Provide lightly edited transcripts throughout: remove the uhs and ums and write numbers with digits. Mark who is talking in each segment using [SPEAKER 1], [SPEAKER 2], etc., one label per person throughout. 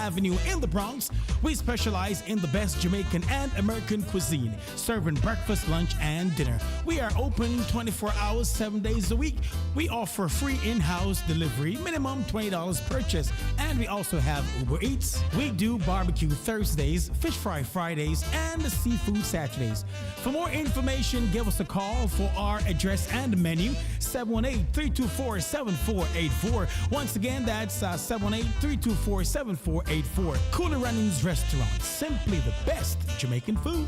[SPEAKER 1] Avenue in the Bronx. We specialize in the best Jamaican and American cuisine, serving breakfast, lunch, and dinner. We are open 24 hours, 7 days a week. We offer free in-house delivery, minimum $20 purchase, and we also have Uber Eats. We do barbecue Thursdays, fish fry Fridays, and seafood Saturdays. For more information, give us a call for our address and menu, 718-324-7484. Once again, that's 718-324-7484. Cooler Runnings Restaurant, simply the best Jamaican food.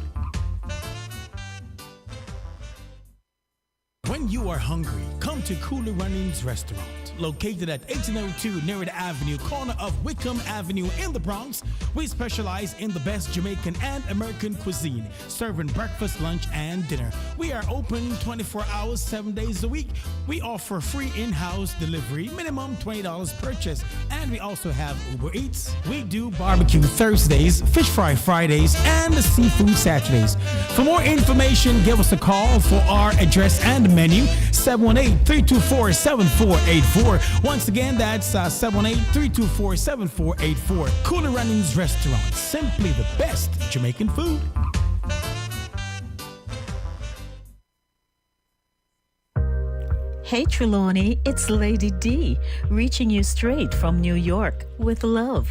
[SPEAKER 1] When you are hungry, come to Cooler Runnings Restaurant. Located at 1802 Nerida Avenue, corner of Wickham Avenue in the Bronx. We specialize in the best Jamaican and American cuisine, serving breakfast, lunch, and dinner. We are open 24 hours, 7 days a week. We offer free in-house delivery, minimum $20 purchase, and we also have Uber Eats. We do barbecue Thursdays, fish fry Fridays, and seafood Saturdays. For more information, give us a call for our address and menu, 718-324-7484. Once again, that's 718-324-7484. Cooler Runnings Restaurant, simply the best Jamaican food.
[SPEAKER 2] Hey Trelawney, it's Lady D, reaching you straight from New York with love.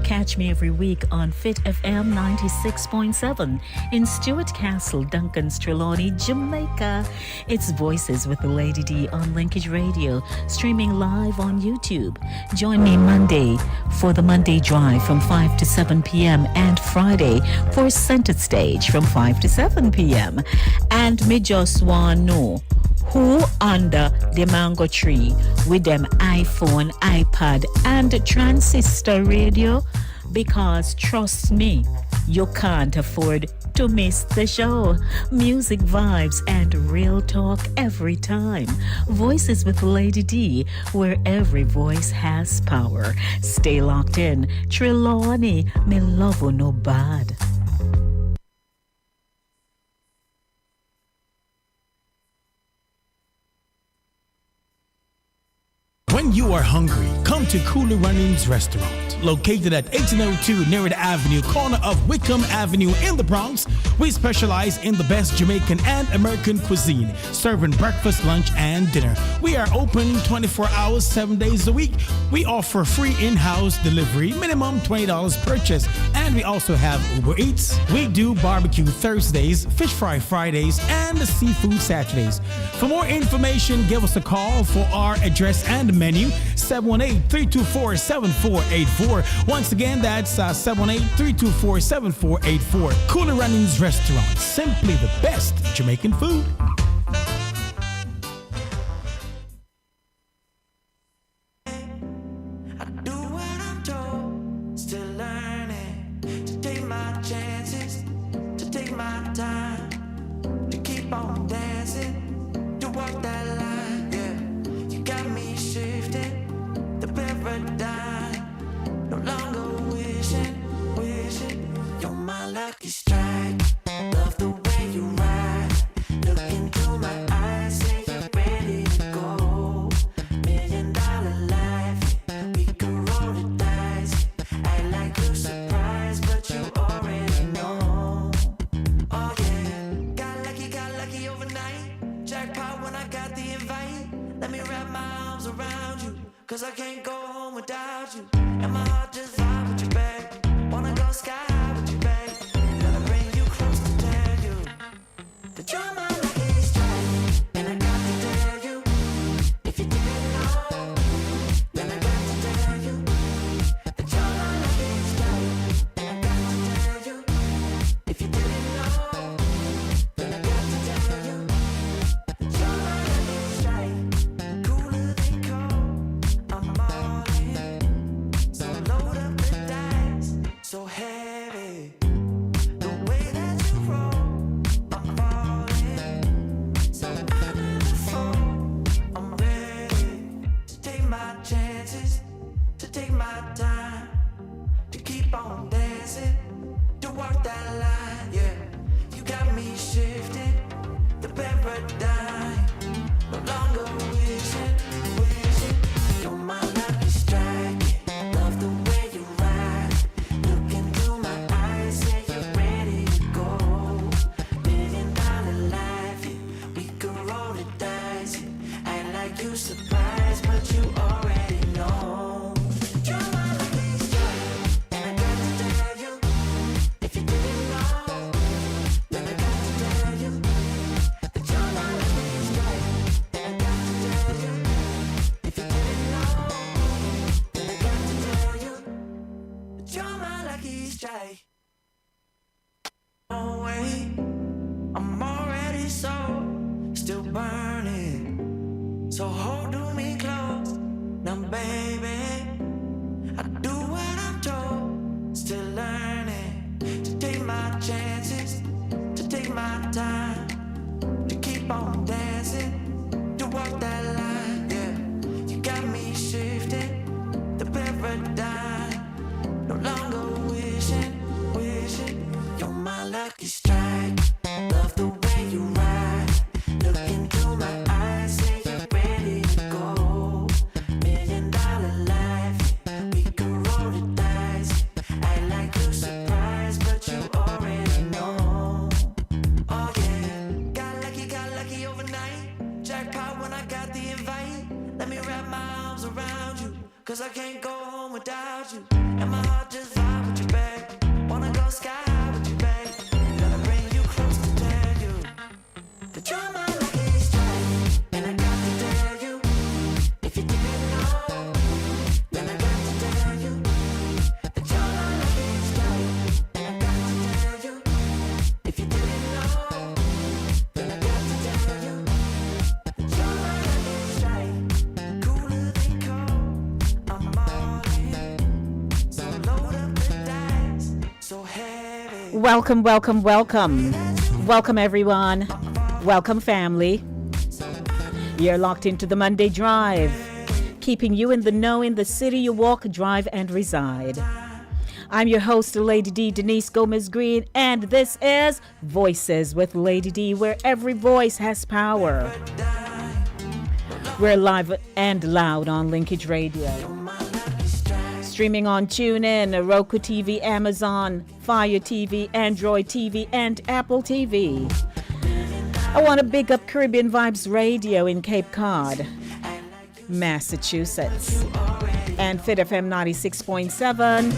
[SPEAKER 2] Catch me every week on Fit FM 96.7 in Stuart Castle, Duncan's Trelawney, Jamaica. It's Voices with the Lady D on Linkage Radio, streaming live on YouTube. Join me Monday for the Monday Drive from 5 to 7 p.m. and Friday for Center Stage from 5 to 7 p.m. And me just want know who under the mango tree with them iPhone, iPad, and transistor radio? Because trust me, you can't afford to miss the show. Music, vibes, and real talk every time. Voices with Lady D, where every voice has power. Stay locked in. Trelawney, me love you no bad.
[SPEAKER 1] When you are hungry, come to Cooler Runnings Restaurant. Located at 1802 Nerida Avenue, corner of Wickham Avenue in the Bronx. We specialize in the best Jamaican and American cuisine, serving breakfast, lunch, and dinner. We are open 24 hours, 7 days a week. We offer free in-house delivery, minimum $20 purchase, and we also have Uber Eats. We do barbecue Thursdays, fish fry Fridays, and seafood Saturdays. For more information, give us a call for our address and menu, 718-324-7484. Once again, that's 718-324-7484. Cooler Runnings Restaurant, simply the best Jamaican food.
[SPEAKER 3] I do what I'm told, still learning to take my chances, to take my time, to keep on dancing, to walk that line, yeah. You got me shifting the paradigm, no longer wishing, you're my lucky strike. Love the way you ride, looking You're my lucky strike. No way, I'm already so still burning. So hold me close, now baby. I do what I'm told, still learning to take my chances, to take my time, to keep on dancing, to walk that line. Yeah, you got me shifting the paradigm. No longer wishing, you're my lucky strike. Love the way you ride, look into my eyes, say you're ready to go. $1,000,000 life, we can roll the dice. Act like you're surprised, but you already know. Oh yeah, got lucky overnight. Jackpot when I got the invite. Let me wrap my arms around you, 'cause I can't go home without you. And my heart just vibe with you, babe. Wanna go sky high with you, babe. Gotta bring you close to tell you that you're my lucky strike. And I got to tell you, if you didn't know, then I got to tell you that you're my lucky strike. And I got to tell you, if you didn't know, then I got to tell you that you're my lucky strike. Cooler than cold, I'm all in. So load up the dice, so heavy.
[SPEAKER 4] Welcome, welcome, welcome. Welcome, everyone. Welcome, family. You're locked into the Monday Drive, keeping you in the know in the city you walk, drive, and reside. I'm your host, Lady D, Denise Gomez Green, and this is Voices with Lady D, where every voice has power. We're live and loud on Linkage Radio. Streaming on TuneIn, Roku TV, Amazon, Fire TV, Android TV, and Apple TV. I want to big up Caribbean Vibes Radio in Cape Cod, Massachusetts, and Fit FM 96.7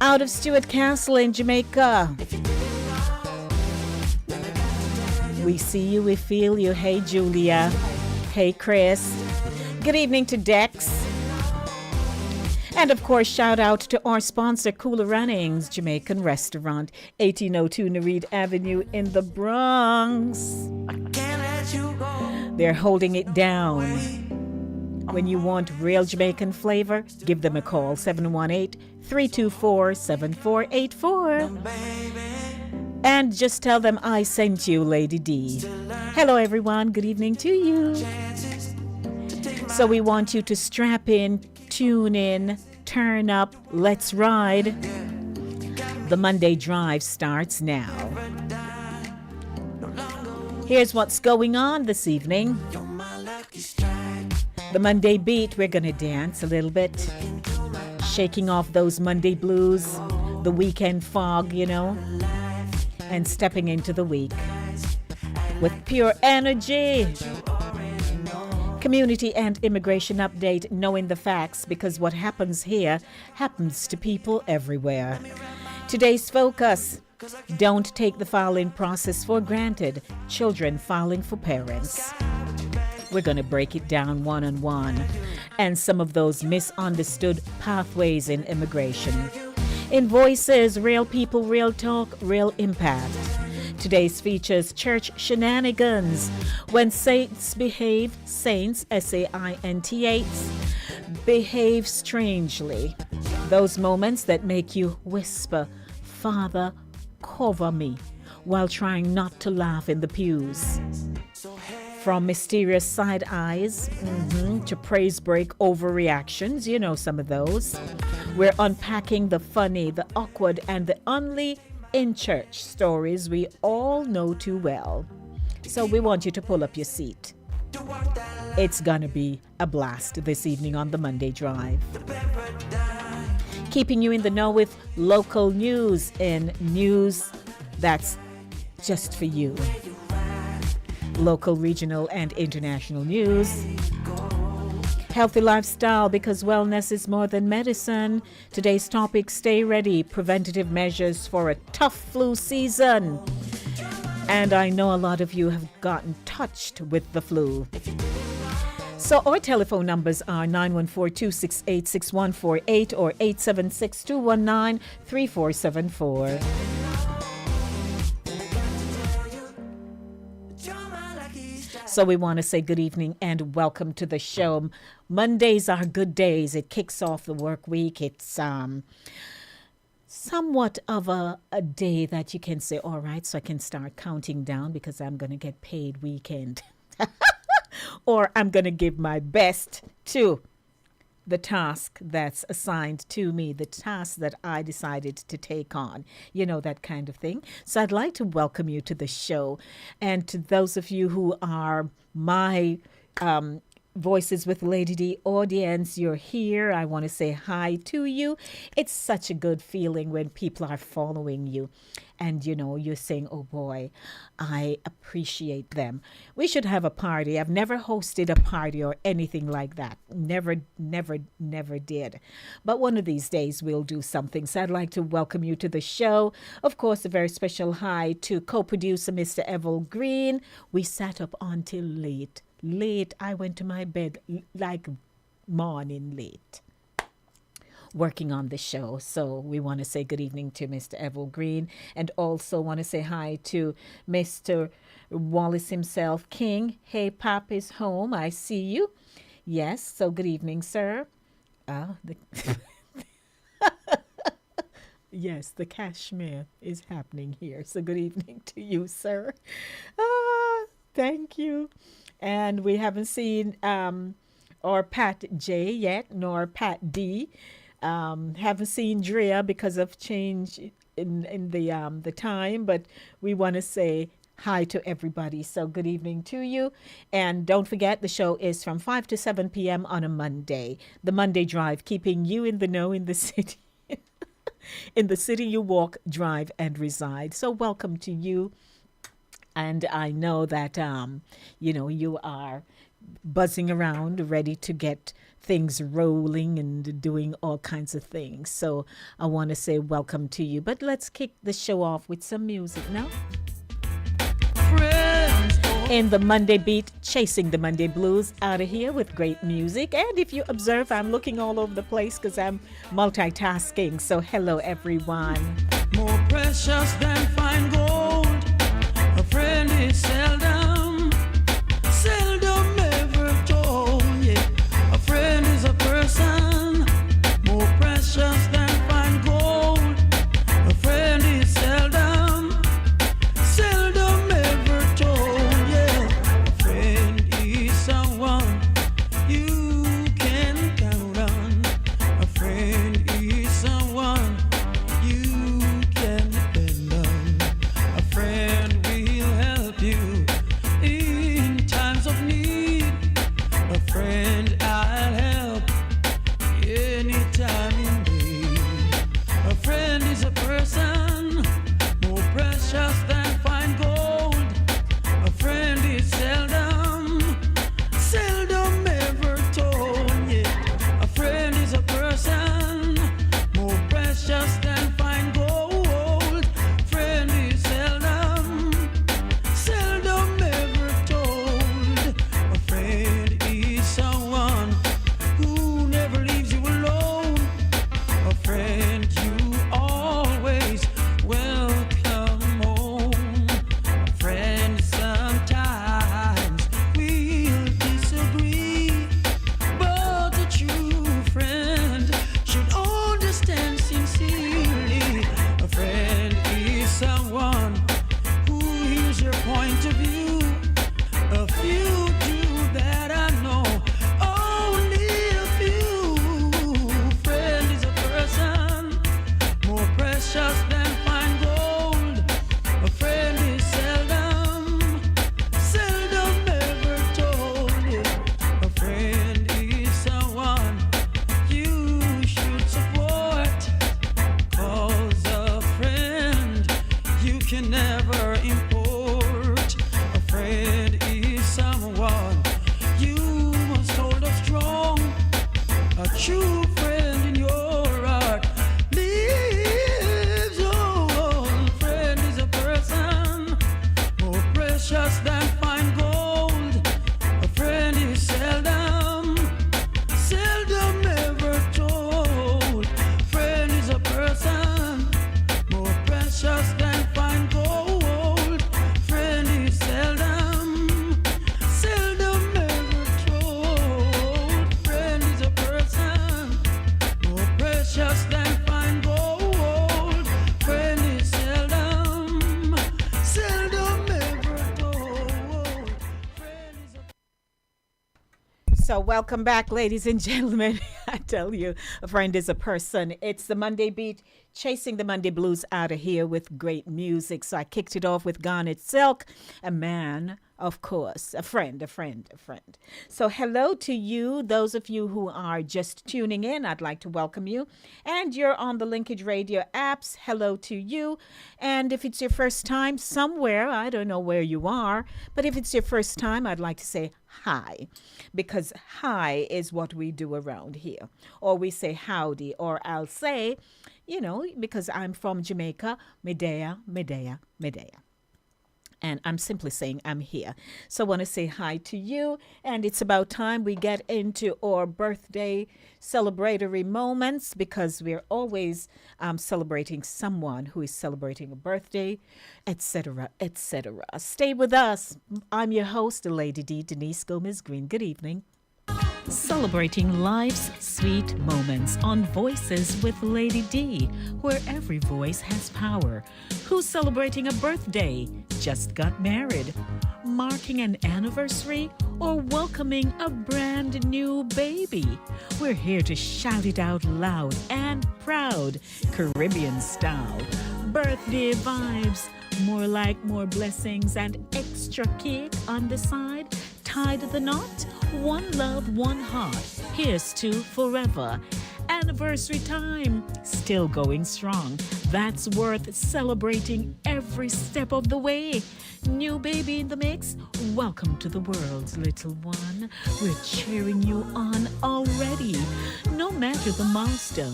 [SPEAKER 4] out of Stuart Castle in Jamaica. We see you, we feel you. Hey, Julia. Hey, Chris. Good evening to Dex. And of course, shout out to our sponsor, Cooler Runnings Jamaican Restaurant, 1802 Nereid Avenue in the Bronx.
[SPEAKER 3] Can't let you go.
[SPEAKER 4] They're holding it down. When you want real Jamaican flavor, give them a call, 718-324-7484. And just tell them I sent you, Lady D. Hello, everyone. Good evening to you. So we want you to strap in, tune in, turn up, let's ride. The Monday Drive starts now. Here's what's going on this evening. The Monday beat, we're going to dance a little bit. Shaking off those Monday blues, the weekend fog, you know, and stepping into the week with pure energy. Community and immigration update, knowing the facts, because what happens here happens to people everywhere. Today's focus, don't take the filing process for granted. Children filing for parents. We're going to break it down one-on-one and some of those misunderstood pathways in immigration. In Voices, real people, real talk, real impact. Today's features church shenanigans. When saints behave, saints, S-A-I-N-T-H, behave strangely. Those moments that make you whisper, Father, cover me, while trying not to laugh in the pews. From mysterious side eyes to praise break overreactions, you know some of those. We're unpacking the funny, the awkward, and the only in church stories we all know too well. So we want you to pull up your seat. It's gonna be a blast this evening on the Monday Drive. Keeping you in the know with local news and news that's just for you. Local, regional, and international news. Healthy lifestyle, because wellness is more than medicine. Today's topic, stay ready, preventative measures for a tough flu season. And I know a lot of you have gotten touched with the flu. So our telephone numbers are 914-268-6148 or 876-219-3474. So we want to say good evening and welcome to the show. Mondays are good days. It kicks off the work week. It's somewhat of a day that you can say, all right, so I can start counting down because I'm going to get paid weekend. Or I'm going to give my best to the task that's assigned to me, the task that I decided to take on, you know, that kind of thing. So I'd like to welcome you to the show. And to those of you who are my Voices with Lady D audience, you're here. I want to say hi to you. It's such a good feeling when people are following you and, you know, you're saying, oh boy, I appreciate them. We should have a party. I've never hosted a party or anything like that. Never did. But one of these days we'll do something. So I'd like to welcome you to the show. Of course, a very special hi to co-producer Mr. Evil Green. We sat up until late. I went to my bed like morning late working on the show. So we want to say good evening to Mr. Evil Green and also want to say hi to Mr. Wallace himself, King. Hey, Pop is home. I see you. Yes, so good evening, sir. Yes, the cashmere is happening here. So good evening to you, sir. Thank you. And we haven't seen or Pat J yet, nor Pat D. Haven't seen Drea because of change in the time, but we want to say hi to everybody. So good evening to you. And don't forget, the show is from 5 to 7 p.m. on a Monday. The Monday Drive, keeping you in the know in the city. In the city you walk, drive, and reside. So welcome to you. And I know that, you know, you are buzzing around, ready to get things rolling and doing all kinds of things. So I want to say welcome to you. But let's kick the show off with some music now. In the Monday beat, chasing the Monday blues out of here with great music. And if you observe, I'm looking all over the place because I'm multitasking. So hello, everyone.
[SPEAKER 3] More precious than fine gold. A friend is seldom ever told. Yeah, a friend is a person more precious than fine gold. A friend is seldom ever told. Yeah, a friend is someone you can count on. A friend is someone you can depend on. A friend you in times of need. A friend I'll help anytime you need. A friend is a person more precious than fine gold. A friend is seldom ever told. Yeah, a friend is a person more precious than fine gold. Friend is seldom ever told. A friend is someone who never leaves you alone. A friend you always welcome home. A friend sometimes we'll disagree, but a true friend should understand sincerely. A friend is someone who hears your point of view. A few do that I know, only a few. Friend is a person more precious than fine gold. A friend is seldom ever told. Yeah, a friend is someone you should support. 'Cause a friend you can never import. A friend is someone you must hold up strong. A true friend in your heart lives on. Friend is a person more precious than fine gold. A friend is seldom
[SPEAKER 4] So, welcome back, ladies and gentlemen. I tell you, a friend is a person. It's the Monday Beat, chasing the Monday blues out of here with great music. So, I kicked it off with Garnet Silk, a man, of course, a friend. So, hello to you, those of you who are just tuning in. I'd like to welcome you. And you're on the Linkage Radio apps. Hello to you. And if it's your first time somewhere, I don't know where you are, but if it's your first time, I'd like to say hi, because hi is what we do around here. Or we say howdy, or I'll say, because I'm from Jamaica, Medea, Medea, Medea. And I'm simply saying I'm here. So I want to say hi to you. And it's about time we get into our birthday celebratory moments, because we're always celebrating someone who is celebrating a birthday, etc., etc. Stay with us. I'm your host, Lady D, Denise Gomez Green. Good evening.
[SPEAKER 2] Celebrating life's sweet moments on Voices with Lady D, where every voice has power. Who's celebrating a birthday? Just got married? Marking an anniversary? Or welcoming a brand new baby? We're here to shout it out loud and proud, Caribbean style. Birthday vibes, more like more blessings and extra cake on the side. Tied the knot, one love, one heart. Here's to forever. Anniversary time, still going strong. That's worth celebrating every step of the way. New baby in the mix, welcome to the world, little one. We're cheering you on already, no matter the milestone.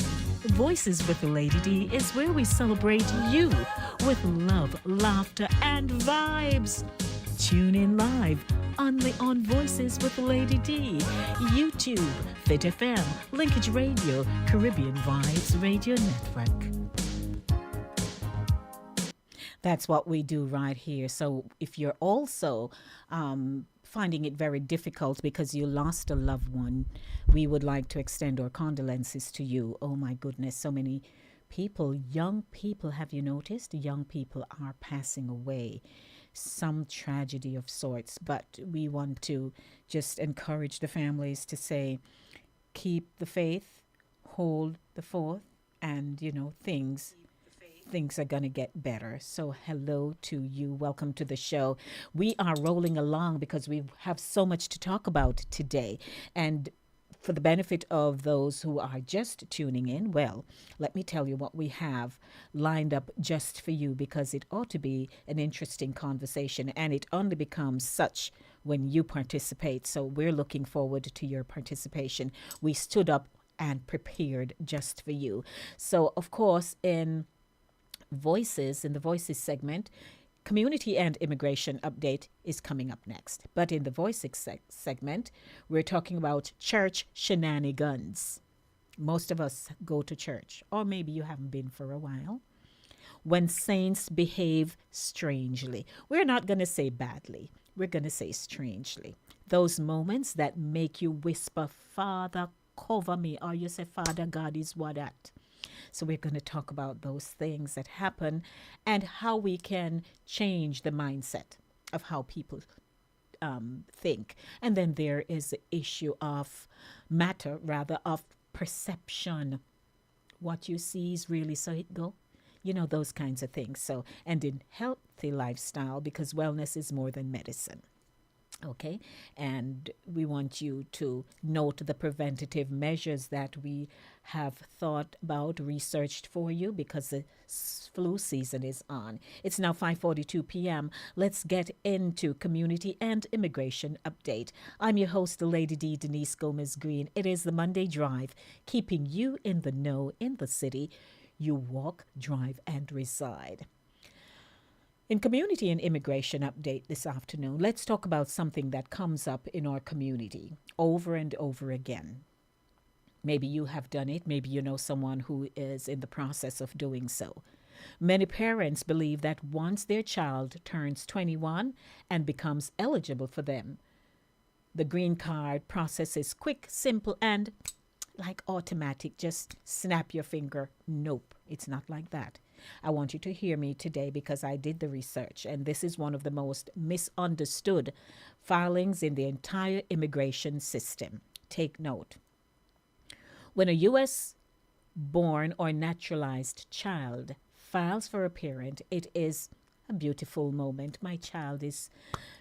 [SPEAKER 2] Voices with the Lady D is where we celebrate you with love, laughter, and vibes. Tune in live only on Voices with Lady D, YouTube, Fit FM, Linkage Radio, Caribbean Vibes Radio Network.
[SPEAKER 4] That's what we do right here. So if you're also finding it very difficult because you lost a loved one, we would like to extend our condolences to you. Oh my goodness, so many people, young people, have you noticed? Young people are passing away. Some tragedy of sorts, but we want to just encourage the families to say, keep the faith, hold the fort, and things are going to get better. So hello to you. Welcome to the show. We are rolling along because we have so much to talk about today. And for the benefit of those who are just tuning in, well, let me tell you what we have lined up just for you, because it ought to be an interesting conversation, and it only becomes such when you participate. So we're looking forward to your participation. We stood up and prepared just for you. So, of course, in the Voices segment, Community and Immigration Update is coming up next. But in the Voices segment, we're talking about church shenanigans. Most of us go to church, or maybe you haven't been for a while. When saints behave strangely. We're not going to say badly. We're going to say strangely. Those moments that make you whisper, Father, cover me, or you say, Father, God is what at. So we're going to talk about those things that happen and how we can change the mindset of how people think. And then there is the issue of perception. What you see is really so it go. Those kinds of things. So, and in healthy lifestyle, because wellness is more than medicine. Okay, and we want you to note the preventative measures that we have thought about, researched for you, because the flu season is on. It's now 5:42 p.m. Let's get into Community and Immigration Update. I'm your host, the Lady D, Denise Gomez Green. It is the Monday Drive, keeping you in the know in the city you walk, drive, and reside. In Community and Immigration Update this afternoon, let's talk about something that comes up in our community over and over again. Maybe you have done it. Maybe you know someone who is in the process of doing so. Many parents believe that once their child turns 21 and becomes eligible for them, the green card process is quick, simple, and like automatic, just snap your finger. Nope, it's not like that. I want you to hear me today because I did the research, and this is one of the most misunderstood filings in the entire immigration system. Take note. When a U.S. born or naturalized child files for a parent, it is a beautiful moment. My child is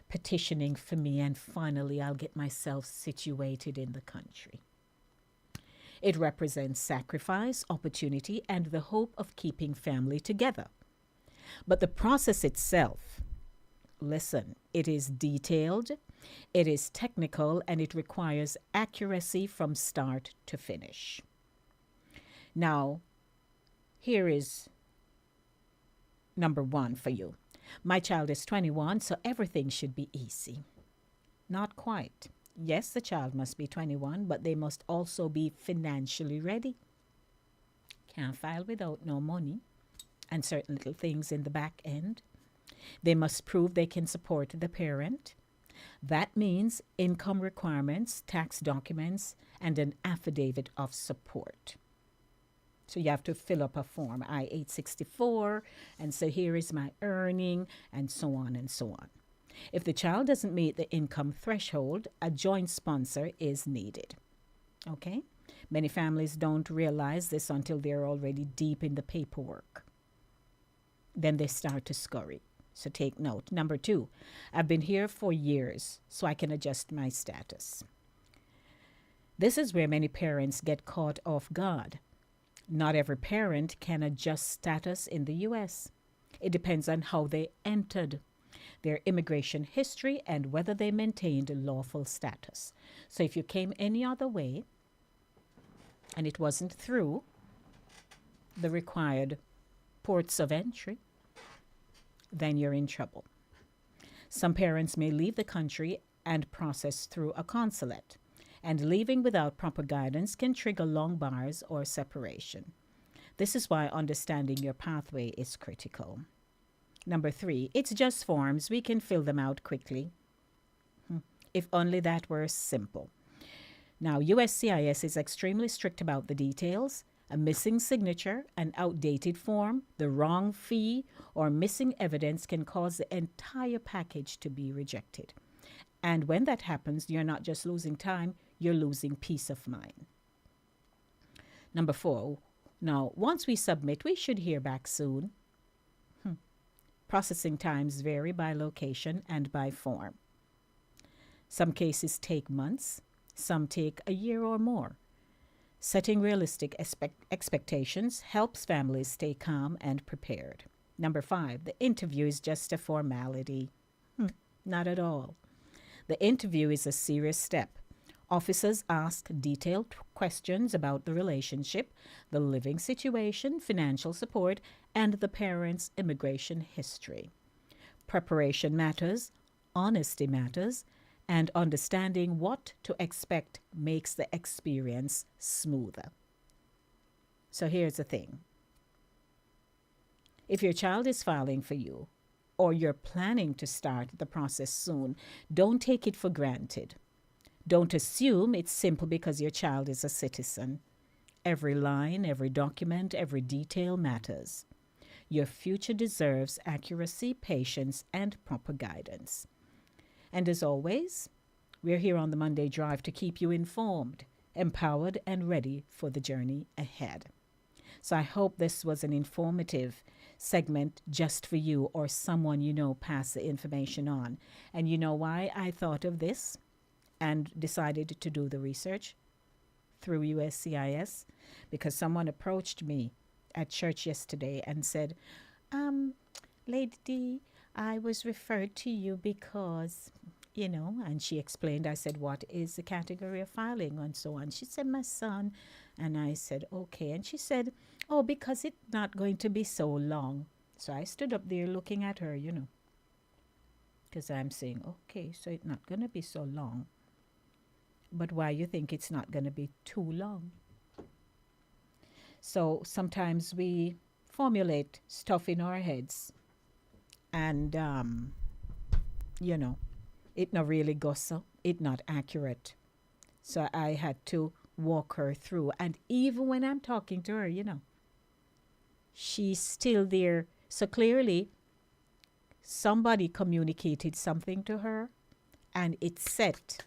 [SPEAKER 4] petitioning for me, and finally I'll get myself situated in the country. It represents sacrifice, opportunity, and the hope of keeping family together. But the process itself, listen, it is detailed, it is technical, and it requires accuracy from start to finish. Now, here is number one for you. My child is 21, so everything should be easy. Not quite. Yes, the child must be 21, but they must also be financially ready. Can't file without no money and certain little things in the back end. They must prove they can support the parent. That means income requirements, tax documents, and an affidavit of support. So you have to fill up a form, I-864, and say, here is my earning, and so on and so on. If the child doesn't meet the income threshold, a joint sponsor is needed. Okay? Many families don't realize this until they're already deep in the paperwork. Then they start to scurry. So take note. Number two, I've been here for years, so I can adjust my status. This is where many parents get caught off guard. Not every parent can adjust status in the U.S. It depends on how they entered, their immigration history, and whether they maintained lawful status. So if you came any other way and it wasn't through the required ports of entry, then you're in trouble. Some parents may leave the country and process through a consulate, and leaving without proper guidance can trigger long bars or separation. This is why understanding your pathway is critical. Number three, it's just forms. We can fill them out quickly. If only that were simple. Now, USCIS is extremely strict about the details. A missing signature, an outdated form, the wrong fee, or missing evidence can cause the entire package to be rejected. And when that happens, you're not just losing time, you're losing peace of mind. Number four, now, once we submit, we should hear back soon. Processing times vary by location and by form. Some cases take months, some take a year or more. Setting realistic expectations helps families stay calm and prepared. Number five, the interview is just a formality. Not at all. The interview is a serious step. Officers ask detailed questions about the relationship, the living situation, financial support, and the parent's immigration history. Preparation matters, honesty matters, and understanding what to expect makes the experience smoother. So here's the thing. If your child is filing for you, or you're planning to start the process soon, don't take it for granted. Don't assume it's simple because your child is a citizen. Every line, every document, every detail matters. Your future deserves accuracy, patience, and proper guidance. And as always, we're here on the Monday Drive to keep you informed, empowered, and ready for the journey ahead. So I hope this was an informative segment just for you or someone you know. Pass the information on. And you know why I thought of this and decided to do the research through USCIS? Because someone approached me at church yesterday and said, Lady D, I was referred to you because, and she explained. I said, what is the category of filing and so on? She said, my son. And I said, okay. And she said, oh, because it's not going to be so long. So I stood up there looking at her, because I'm saying, okay, so it's not going to be so long. But why you think it's not going to be too long? So sometimes we formulate stuff in our heads and, it not really goes so, it not accurate. So I had to walk her through. And even when I'm talking to her, she's still there. So clearly, somebody communicated something to her and it's set.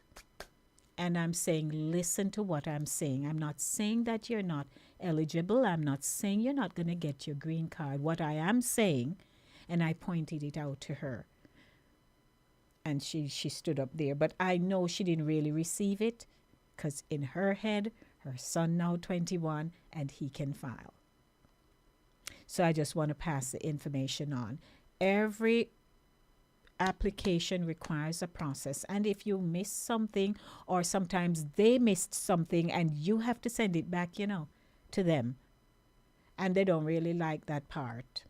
[SPEAKER 4] And I'm saying, listen to what I'm saying. I'm not saying that you're not eligible. I'm not saying you're not going to get your green card. What I am saying, and I pointed it out to her, and she stood up there. But I know she didn't really receive it because in her head, her son now 21 and he can file. So I just want to pass the information on. Every application requires a process, and if you miss something, or sometimes they missed something and you have to send it back to them, and they don't really like that part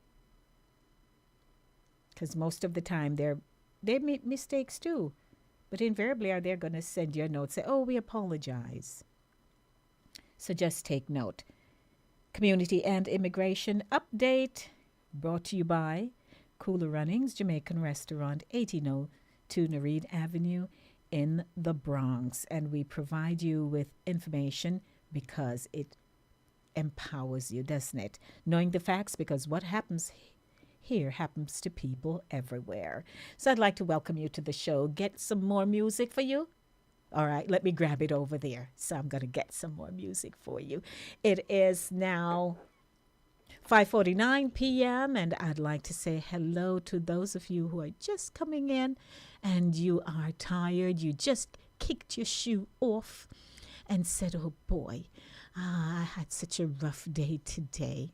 [SPEAKER 4] because most of the time they make mistakes too, but invariably they're going to send you a note, say, oh, we apologize. So just take note. Community and Immigration Update brought to you by Cooler Runnings Jamaican Restaurant, 1802 Nereid Avenue in the Bronx. And we provide you with information because it empowers you, doesn't it? Knowing the facts, because what happens here happens to people everywhere. So I'd like to welcome you to the show. Get some more music for you. All right, let me grab it over there. So I'm going to get some more music for you. It is now 5:49 p.m. and I'd like to say hello to those of you who are just coming in and you are tired. You just kicked your shoe off and said, oh boy, I had such a rough day today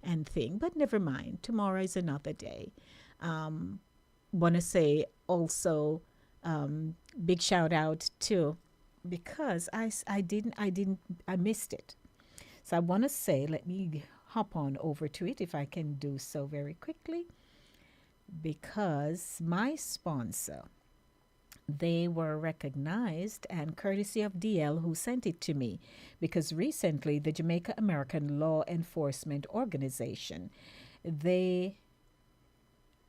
[SPEAKER 4] and thing. But never mind, tomorrow is another day. Want to say also big shout out to, because I missed it. So I want to say, let me hop on over to it if I can do so very quickly, because my sponsor, they were recognized, and courtesy of DL who sent it to me, because recently the Jamaica American Law Enforcement Organization, they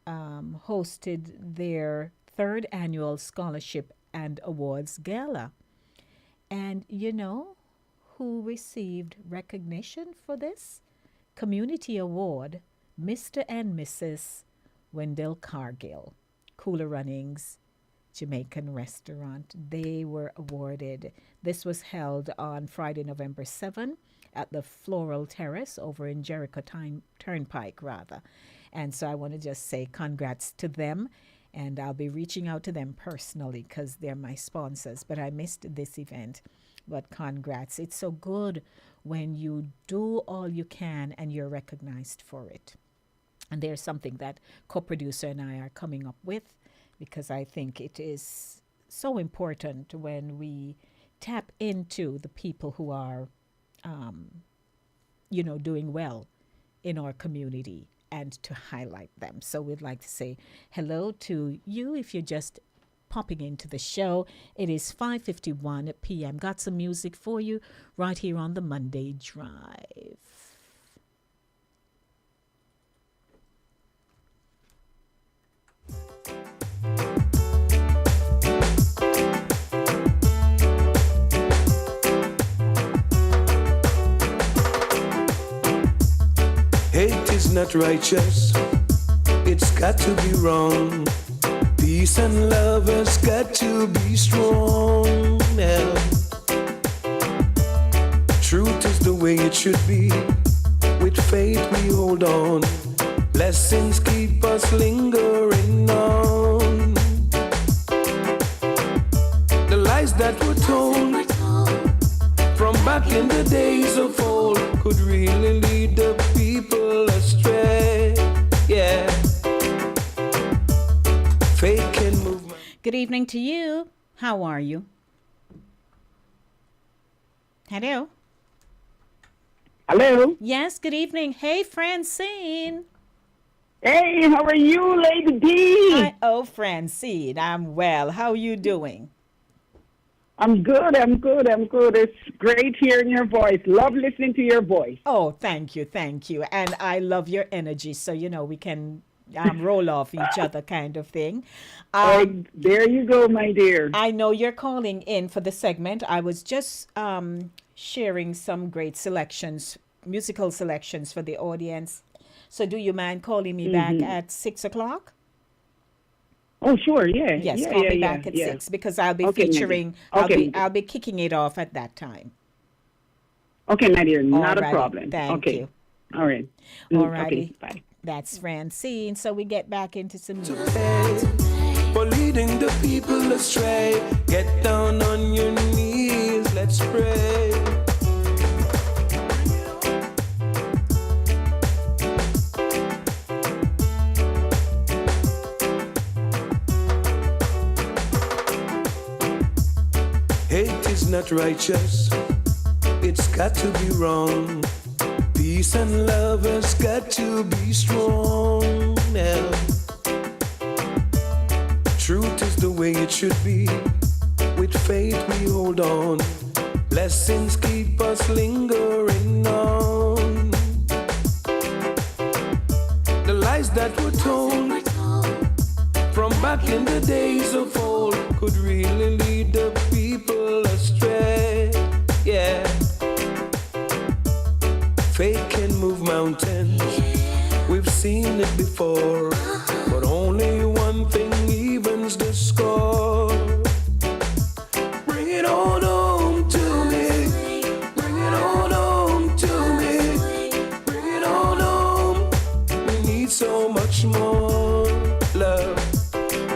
[SPEAKER 4] hosted their 3rd annual scholarship and awards gala. And you know who received recognition for this? Community Award, Mr. and Mrs. Wendell Cargill, Cooler Runnings Jamaican Restaurant. They were awarded. This was held on Friday, November 7 at the Floral Terrace over in Jericho Turnpike, rather. And so I want to just say congrats to them. And I'll be reaching out to them personally because they're my sponsors. But I missed this event. But congrats. It's so good when you do all you can and you're recognized for it. And there's something that co-producer and I are coming up with, because I think it is so important when we tap into the people who are, doing well in our community and to highlight them. So we'd like to say hello to you if you're just popping into the show. It is 5:51 p.m. Got some music for you right here on the Monday Drive.
[SPEAKER 3] Hate is not righteous, it's got to be wrong. Peace and love has got to be strong. Yeah. Truth is the way it should be. With faith we hold on. Blessings keep us lingering on. The lies that were told from back in the days of old could really lead the people astray. Yeah. Fake and movement.
[SPEAKER 4] Good evening to you. How are you? Hello.
[SPEAKER 5] Hello.
[SPEAKER 4] Yes, good evening. Hey, Francine.
[SPEAKER 5] Hey, how are you, Lady D?
[SPEAKER 4] Francine, I'm well. How are you doing?
[SPEAKER 5] I'm good. It's great hearing your voice. Love listening to your voice.
[SPEAKER 4] Oh, thank you. And I love your energy, so, we can roll off each other kind of thing.
[SPEAKER 5] There you go, my dear.
[SPEAKER 4] I know you're calling in for the segment. I was just sharing some great selections, musical selections for the audience. So do you mind calling me back at 6 o'clock?
[SPEAKER 5] Oh, sure, yeah.
[SPEAKER 4] Yes,
[SPEAKER 5] yeah,
[SPEAKER 4] call
[SPEAKER 5] yeah,
[SPEAKER 4] me
[SPEAKER 5] yeah,
[SPEAKER 4] back at
[SPEAKER 5] yeah.
[SPEAKER 4] 6 because I'll be
[SPEAKER 5] Okay, my dear.
[SPEAKER 4] featuring.
[SPEAKER 5] Okay.
[SPEAKER 4] I'll be kicking it off at that time.
[SPEAKER 5] Okay, my dear, not a
[SPEAKER 4] Alrighty,
[SPEAKER 5] problem.
[SPEAKER 4] thank
[SPEAKER 5] okay.
[SPEAKER 4] you.
[SPEAKER 5] All right.
[SPEAKER 4] Alrighty.
[SPEAKER 5] Okay, bye.
[SPEAKER 4] That's Francine. So we get back into some music.
[SPEAKER 3] For leading the people astray. Get down on your knees, let's pray. Hate is not righteous, it's got to be wrong. Peace and love has got to be strong now. Truth is the way it should be. With faith we hold on. Blessings keep us lingering on. The lies that were told from back in the days of old could really lead the people astray. Yeah. Faith can move mountains. We've seen it before. But only one thing evens the score. Bring it on home to me. Bring it on home to me. Bring it on home. We need so much more love.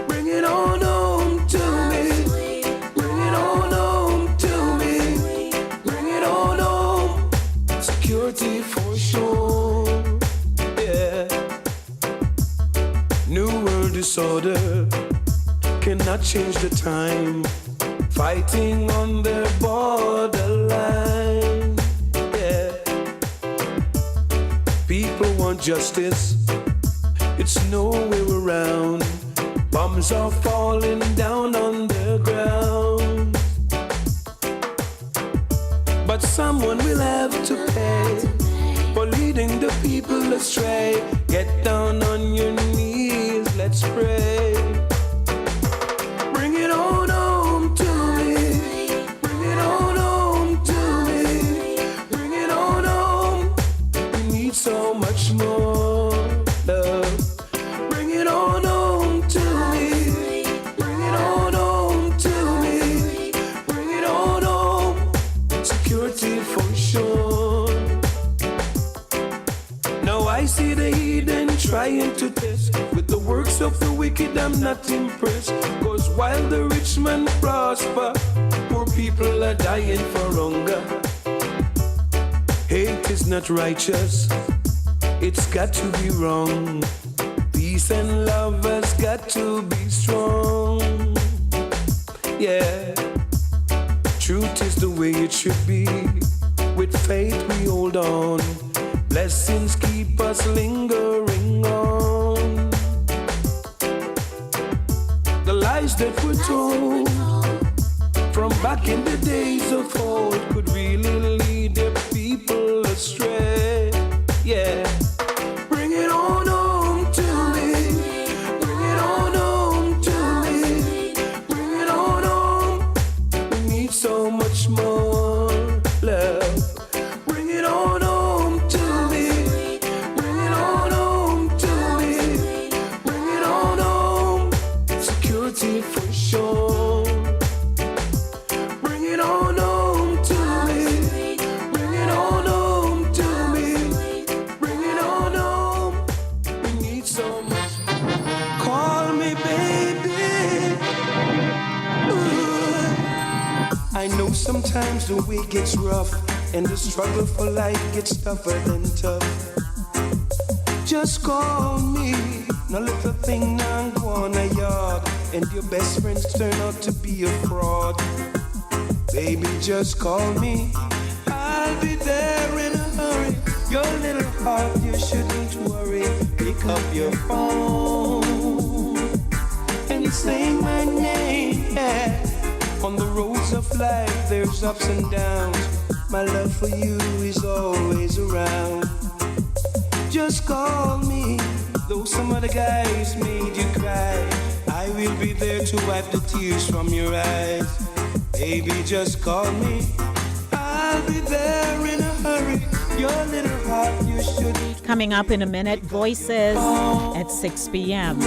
[SPEAKER 3] Bring it on home to me. Bring it on home to me. Bring it on home. Security for sure. Yeah. New world disorder cannot change the time. Fighting on their borderline. Yeah. People want justice. It's nowhere around. Bombs are falling down on the ground. But someone will have to pay for leading the people astray. Get down on your knees, let's pray. Bring it on home to me. Bring it on home to me. Bring it on home. We need so much more love. Bring it on home to me. Bring it on home to me. Bring it on home. Security for sure. Now I see the heathen trying to test. With the works of the wicked I'm not impressed. Cause while the rich man prosper, poor people are dying for hunger. Hate is not righteous, it's got to be wrong. Peace and love has got to be strong. Yeah. Truth is the way it should be. With faith we hold on. Blessings keep us lingering on. The lies that were told from back in the days of old could really lead the people astray. Yeah. Bring it on home to me. Bring it on home to me. Bring it on home. We need so much more love. Bring it on home to me. Bring it on home to me. Bring it on home. Security for sure. Bring it on home to me. Bring it on home to me. Bring it on home. We need so much more. Call me baby. Ooh. I know sometimes the way gets rough and the struggle for life gets tougher than tough. Just call me. No little thing now go on a yard and your best friends turn out to be a fraud. Baby, just call me. I'll be there in a hurry. Your little heart, you shouldn't worry. Pick up your phone and say my name. Yeah. On the roads of life, there's ups and downs. My love for you is always around. Just call me. Though some other guys made you cry, I will be there to wipe the tears from your eyes. Baby, just call me. I'll I'll be there in a hurry. Your little heart, you shouldn't.
[SPEAKER 4] Coming up in a minute, Voices at 6 p.m.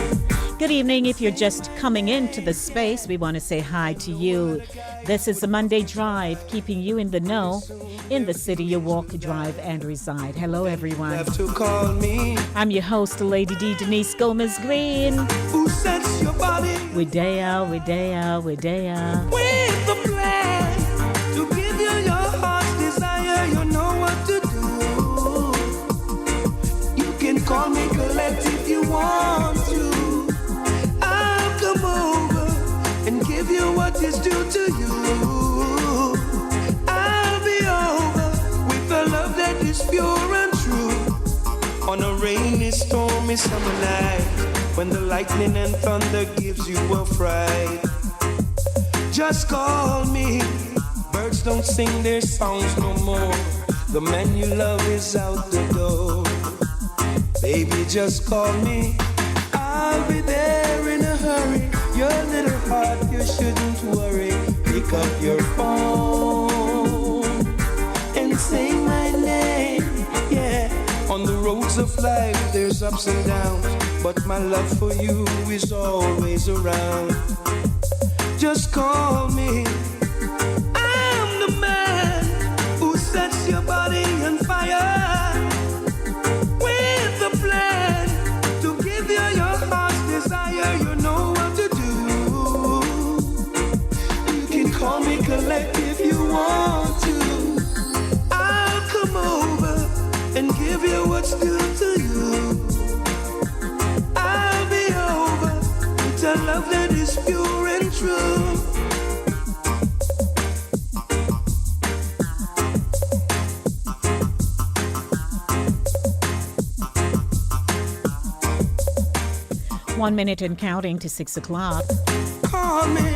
[SPEAKER 4] Good evening. If you're just coming into the space, we want to say hi to you. This is the Monday Drive, keeping you in the know in the city you walk, drive, and reside. Hello, everyone.
[SPEAKER 3] Have to call me.
[SPEAKER 4] I'm your host, Lady D. Denise Gomez Green.
[SPEAKER 3] Who sets your body?
[SPEAKER 4] Widea.
[SPEAKER 3] With the plan to give you your heart's desire, you know what to do. You can call me Colette if you want to. I'll come over and give you what is due to you. I'll be over with a love that is pure and true. On a rainy, stormy summer night, when the lightning and thunder gives you a fright, just call me. Birds don't sing their songs no more. The man you love is out the door. Baby, just call me. I'll be there in a hurry. Your little heart, you shouldn't worry. Pick up your phone and say my name. Yeah. On the roads of life, there's ups and downs, but my love for you is always around. Just call me. I'm the man who sets your body on fire with a plan to give you your heart's desire. You know what to do. You can call me Collect if you want to. I'll come over and give you what's due to you. I'll be over with a love that is pure and true.
[SPEAKER 4] One minute and counting to 6 o'clock.
[SPEAKER 3] Call me,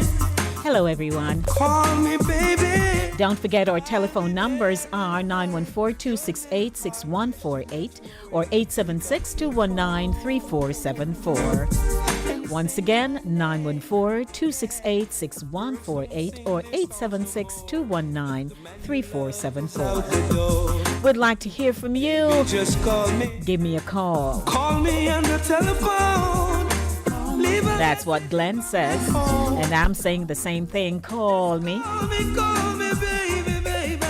[SPEAKER 4] Hello, everyone.
[SPEAKER 3] call me, baby.
[SPEAKER 4] Don't forget our telephone numbers are 914-268-6148 or 876-219-3474. Once again, 914-268-6148 or 876-219-3474.
[SPEAKER 3] Out the door.
[SPEAKER 4] Would like to hear from you.
[SPEAKER 3] Just call me.
[SPEAKER 4] Give me a call.
[SPEAKER 3] Call me on the telephone. Leave a
[SPEAKER 4] That's what Glenn says. And I'm saying the same thing. Call me.
[SPEAKER 3] call me, baby, baby.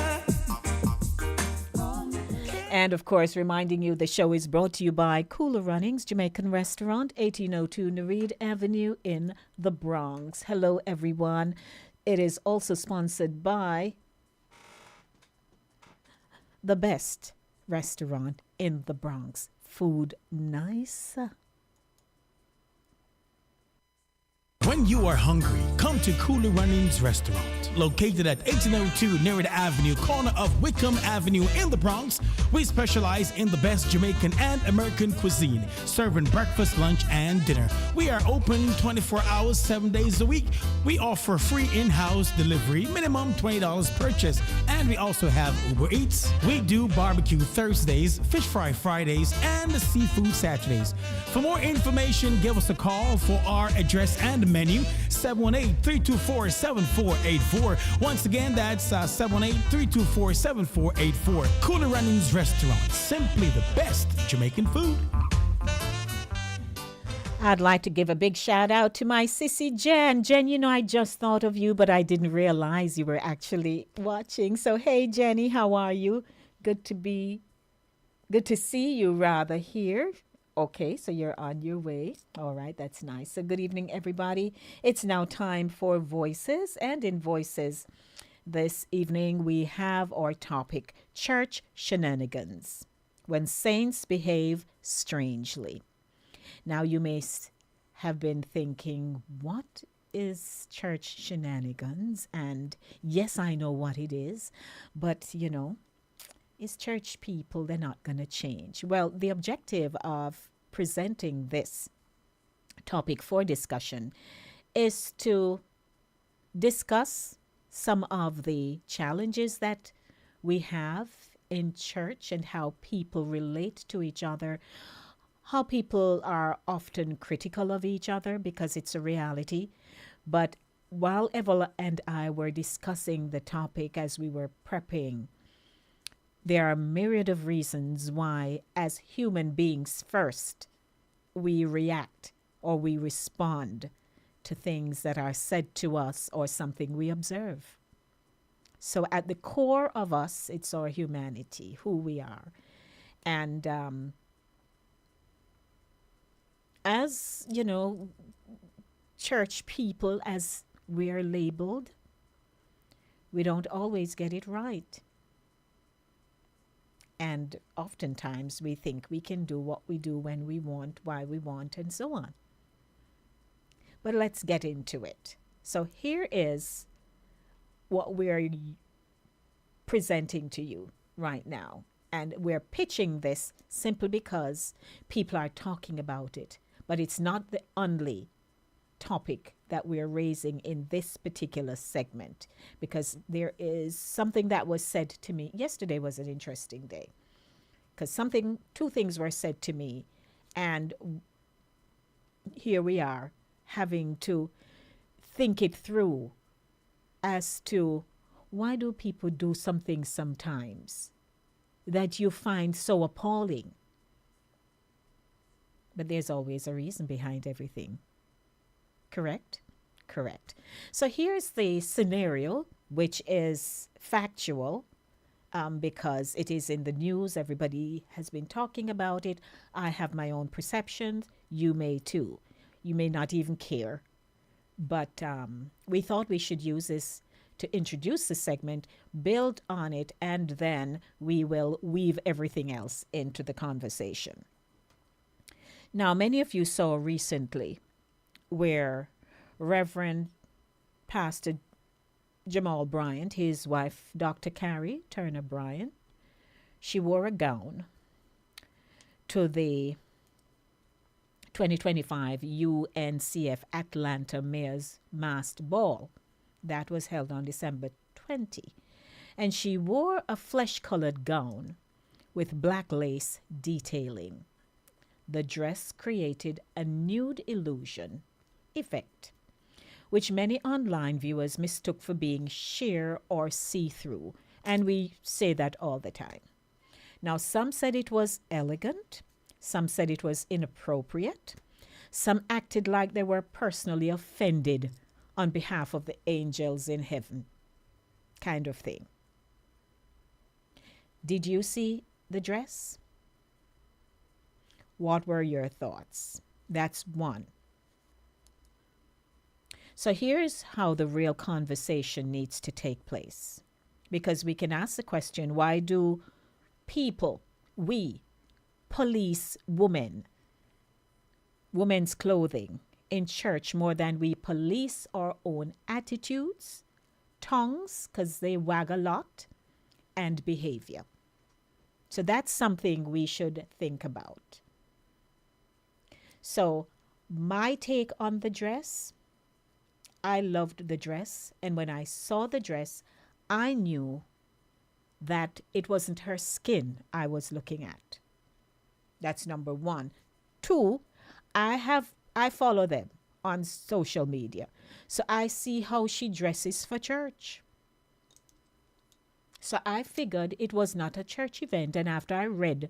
[SPEAKER 4] And of course, reminding you the show is brought to you by Cooler Runnings Jamaican Restaurant, 1802 Nereid Avenue in the Bronx. Hello, everyone. It is also sponsored by the best restaurant in the Bronx. Food nice.
[SPEAKER 1] When you are hungry, come to Cooler Runnings Restaurant. Located at 1802 Nereid Avenue, corner of Wickham Avenue in the Bronx, we specialize in the best Jamaican and American cuisine, serving breakfast, lunch, and dinner. We are open 24 hours, 7 days a week. We offer free in-house delivery, minimum $20 purchase, and we also have Uber Eats. We do barbecue Thursdays, fish fry Fridays, and seafood Saturdays. For more information, give us a call for our address and menu, 718-324-7484. Once again, that's 718-324-7484. Cooler Runnings Restaurant, simply the best Jamaican food.
[SPEAKER 4] I'd like to give a big shout out to my sissy Jen. Jen, you know, I just thought of you, but I didn't realize you were actually watching. So, hey, Jenny, how are you? Good to see you rather here. Okay, so you're on your way. All right, that's nice. So good evening, everybody. It's now time for Voices. And in Voices this evening, we have our topic, Church Shenanigans, when saints behave strangely. Now, you may have been thinking, what is church shenanigans? And yes, I know what it is, but, you know, is church people, they're not going to change. Well, the objective of presenting this topic for discussion is to discuss some of the challenges that we have in church and how people relate to each other, how people are often critical of each other because it's a reality. But while Evel and I were discussing the topic as we were prepping There are a myriad of reasons why, as human beings first, we react or we respond to things that are said to us or something we observe. So, at the core of us, it's our humanity, who we are. And as, church people, as we are labeled, we don't always get it right. And oftentimes we think we can do what we do when we want, why we want, and so on. But let's get into it. So here is what we're presenting to you right now. And we're pitching this simply because people are talking about it. But it's not the only topic that we're raising in this particular segment, because there is something that was said to me. Yesterday was an interesting day because two things were said to me, and here we are having to think it through as to why do people do something sometimes that you find so appalling. But there's always a reason behind everything. Correct? Correct. So here's the scenario, which is factual because it is in the news. Everybody has been talking about it. I have my own perceptions. You may too. You may not even care. But we thought we should use this to introduce the segment, build on it, and then we will weave everything else into the conversation. Now, many of you saw recently where Reverend Pastor Jamal Bryant, his wife, Dr. Carrie Turner Bryant, she wore a gown to the 2025 UNCF Atlanta Mayor's Masked Ball that was held on December 20. And she wore a flesh-colored gown with black lace detailing. The dress created a nude illusion effect, which many online viewers mistook for being sheer or see-through, and we say that all the time. Now, some said it was elegant, some said it was inappropriate, some acted like they were personally offended on behalf of the angels in heaven, kind of thing. Did you see the dress? What were your thoughts? That's one. So here's how the real conversation needs to take place. Because we can ask the question, why do people, we, police women's clothing in church more than we police our own attitudes, tongues, because they wag a lot, and behavior? So that's something we should think about. So my take on the dress, I loved the dress. And when I saw the dress, I knew that it wasn't her skin I was looking at. That's number one. Two, I follow them on social media. So I see how she dresses for church. So I figured it was not a church event. And after I read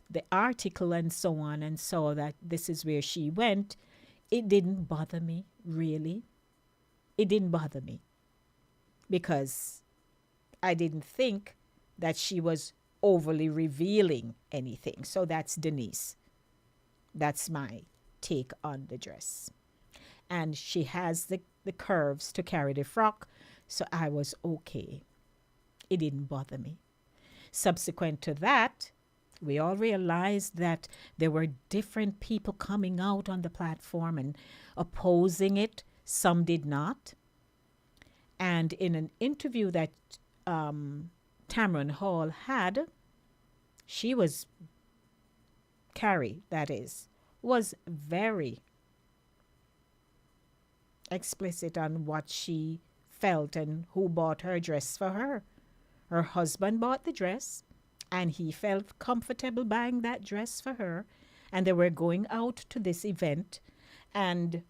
[SPEAKER 4] the article and so on and saw that this is where she went, it didn't bother me, really. It didn't bother me because I didn't think that she was overly revealing anything. So that's Denise. That's my take on the dress. And she has the curves to carry the frock, so I was okay. It didn't bother me. Subsequent to that, we all realized that there were different people coming out on the platform and opposing it. Some did not. And in an interview that Tamron Hall had, Carrie, that is, was very explicit on what she felt and who bought her dress for her. Her husband bought the dress, and he felt comfortable buying that dress for her. And they were going out to this event, and,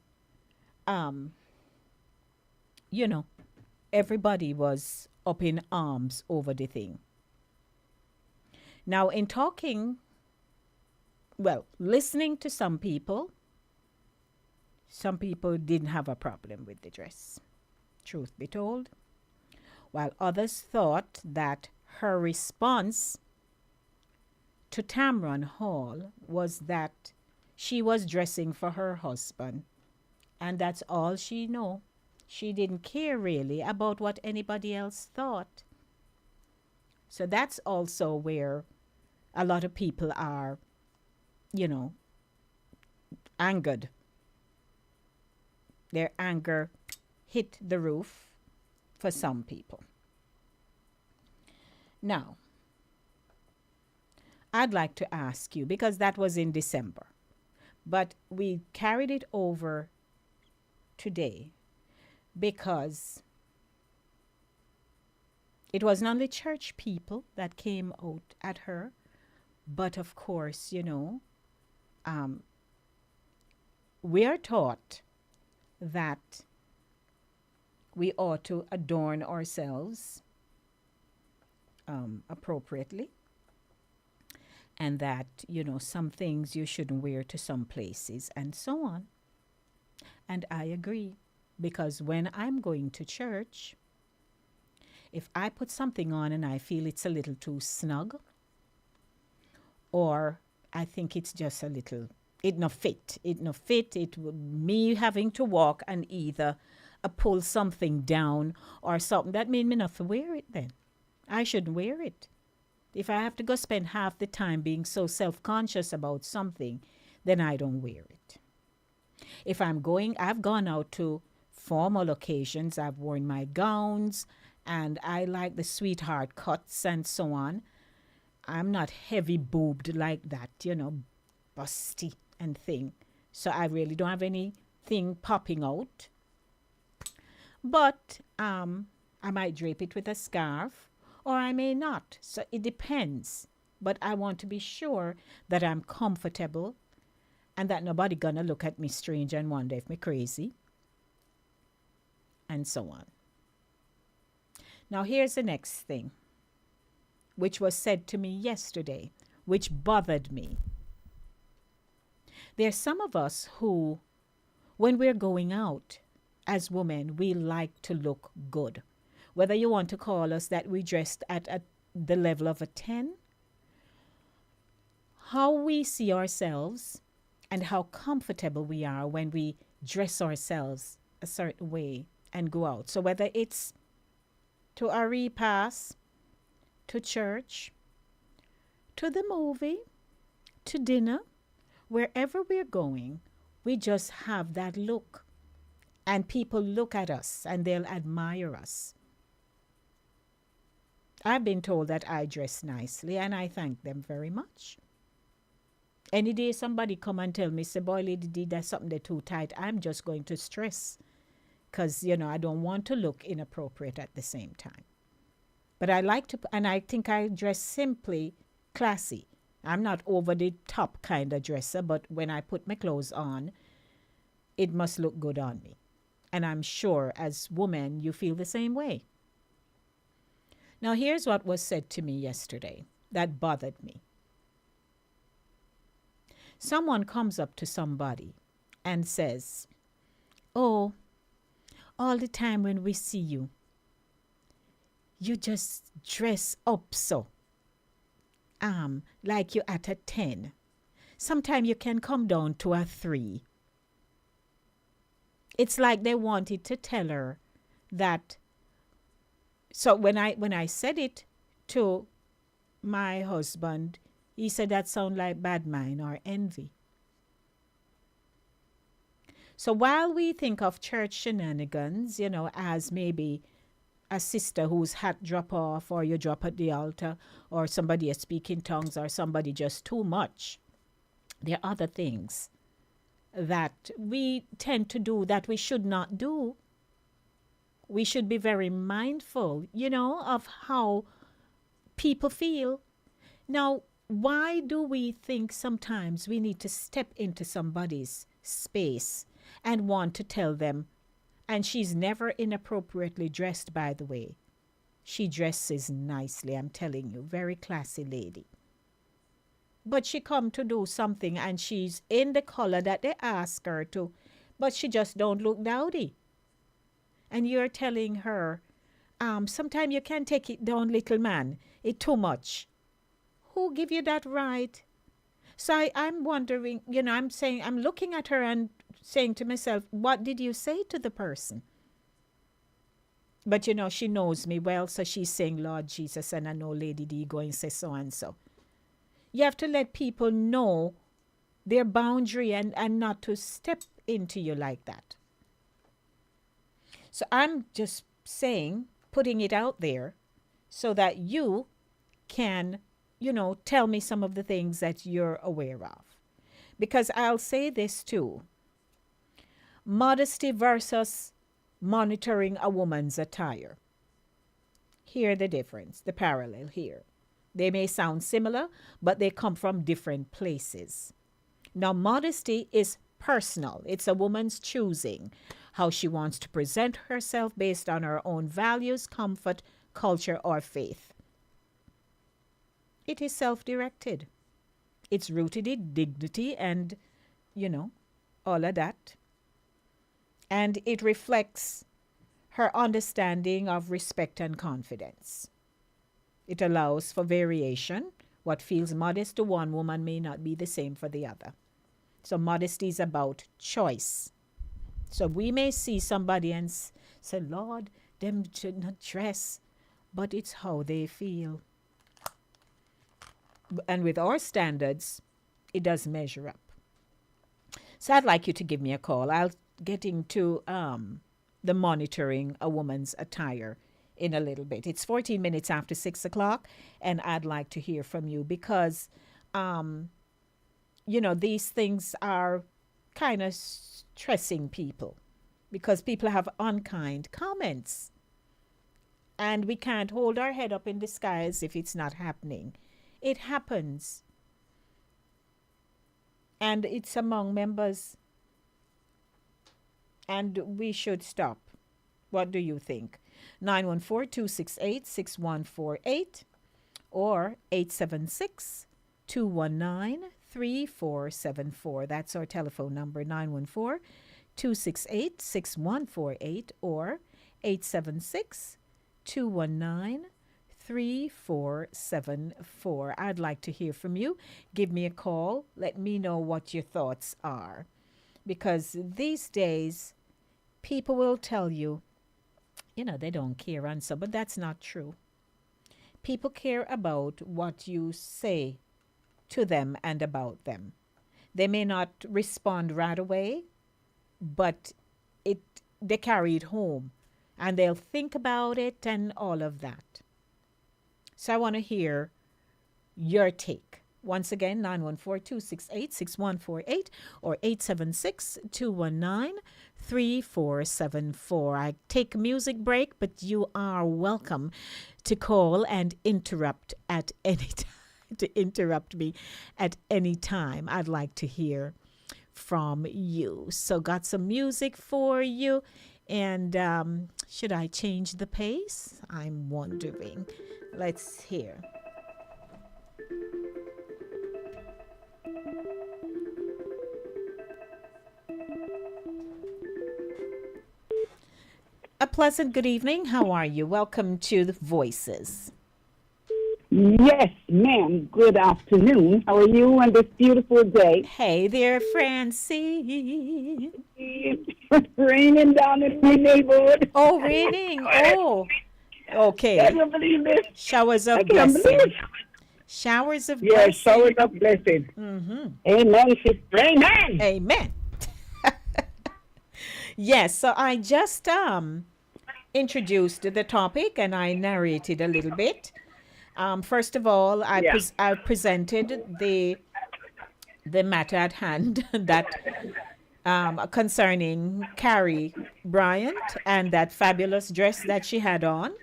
[SPEAKER 4] everybody was up in arms over the thing. Now, in talking, well, listening to some people didn't have a problem with the dress, truth be told, while others thought that her response to Tamron Hall was that she was dressing for her husband, and that's all she knew. She didn't care really about what anybody else thought. So that's also where a lot of people are, angered. Their anger hit the roof for some people. Now, I'd like to ask you, because that was in December, but we carried it over today because it wasn't only church people that came out at her, but of course, we are taught that we ought to adorn ourselves appropriately, and that, some things you shouldn't wear to some places and so on. And I agree, because when I'm going to church, if I put something on and I feel it's a little too snug, or I think it's just a little, it no fit, me having to walk and either pull something down or something, that mean me not to wear it then. I shouldn't wear it. If I have to go spend half the time being so self-conscious about something, then I don't wear it. If I've gone out to formal occasions, I've worn my gowns, and I like the sweetheart cuts and so on. I'm not heavy boobed like that, busty and thing. So I really don't have anything popping out. But I might drape it with a scarf, or I may not. So it depends. But I want to be sure that I'm comfortable and that nobody gonna look at me strange and wonder if me crazy, and so on. Now here's the next thing, which was said to me yesterday, which bothered me. There's some of us who, when we're going out as women, we like to look good. Whether you want to call us that we dressed at the level of a 10, how we see ourselves and how comfortable we are when we dress ourselves a certain way and go out. So whether it's to a repass, to church, to the movie, to dinner, wherever we're going, we just have that look. And people look at us and they'll admire us. I've been told that I dress nicely, and I thank them very much. Any day somebody come and tell me, say, boy, Lady D, that's something that's too tight, I'm just going to stress. Because, I don't want to look inappropriate at the same time. But I like to, and I think I dress simply classy. I'm not over the top kind of dresser, but when I put my clothes on, it must look good on me. And I'm sure as women, you feel the same way. Now, here's what was said to me yesterday that bothered me. Someone comes up to somebody and says, oh, all the time when we see you, you just dress up so. Like you're at a 10. Sometimes you can come down to a 3. It's like they wanted to tell her that. So when I said it to my husband, he said that sound like bad mind or envy. So while we think of church shenanigans, as maybe a sister whose hat drop off, or you drop at the altar, or somebody is speaking tongues, or somebody just too much, there are other things that we tend to do that we should not do. We should be very mindful, of how people feel. Now, why do we think sometimes we need to step into somebody's space and want to tell them, and she's never inappropriately dressed, by the way. She dresses nicely, I'm telling you, very classy lady. but she come to do something and she's in the color that they ask her to, but she just don't look dowdy. And you're telling her, sometime you can take it down, little man. It too much. Who give you that right? So I'm wondering, I'm looking at her and saying to myself, what did you say to the person? But she knows me well, so she's saying, Lord Jesus, and I know Lady D going to say so and so. You have to let people know their boundary and not to step into you like that. So I'm just saying, putting it out there so that you can, tell me some of the things that you're aware of. Because I'll say this too. Modesty versus monitoring a woman's attire. Hear the difference, the parallel here. They may sound similar, but they come from different places. Now, modesty is personal. It's a woman's choosing how she wants to present herself based on her own values, comfort, culture, or faith. It is self-directed. It's rooted in dignity and, all of that. And it reflects her understanding of respect and confidence. It allows for variation. What feels modest to one woman may not be the same for the other. So modesty is about choice. So we may see somebody and say, Lord, them should not dress, but it's how they feel. And with our standards, it does measure up. So I'd like you to give me a call. I'll get into the monitoring a woman's attire in a little bit. It's 14 minutes after 6 o'clock, and I'd like to hear from you because, these things are kind of stressing people because people have unkind comments. And we can't hold our head up in the sky as if it's not happening. It happens. And it's among members. And we should stop. What do you think? 914-268-6148 or 876-219-3474. That's our telephone number, 914-268-6148 or 876-219-3474. I'd like to hear from you. Give me a call. Let me know what your thoughts are. Because these days, people will tell you, they don't care and so, but that's not true. People care about what you say to them and about them. They may not respond right away, but they carry it home and they'll think about it and all of that. So I want to hear your take. Once again, 914-268-6148 or 876-219-3474. I take a music break, but you are welcome to call and interrupt at any time. To interrupt me at any time. I'd like to hear from you. So got some music for you. And should I change the pace? I'm wondering. Let's hear. A pleasant good evening. How are you? Welcome to the Voices.
[SPEAKER 5] Yes, ma'am. Good afternoon. How are you on this beautiful day?
[SPEAKER 4] Hey there, Francie.
[SPEAKER 5] Raining down in my neighborhood.
[SPEAKER 4] Oh, raining. Oh, okay.
[SPEAKER 5] Can you believe this?
[SPEAKER 4] Showers of
[SPEAKER 5] I can't believe
[SPEAKER 4] blessing.
[SPEAKER 5] it.
[SPEAKER 4] Showers of
[SPEAKER 5] Yes,
[SPEAKER 4] blessing.
[SPEAKER 5] showers of blessing.
[SPEAKER 4] Mm-hmm.
[SPEAKER 5] Amen, sister. Amen.
[SPEAKER 4] Amen. Yes, so I just introduced the topic and I narrated a little bit. First of all, I presented the matter at hand that concerning Carrie Bryant and that fabulous dress that she had on.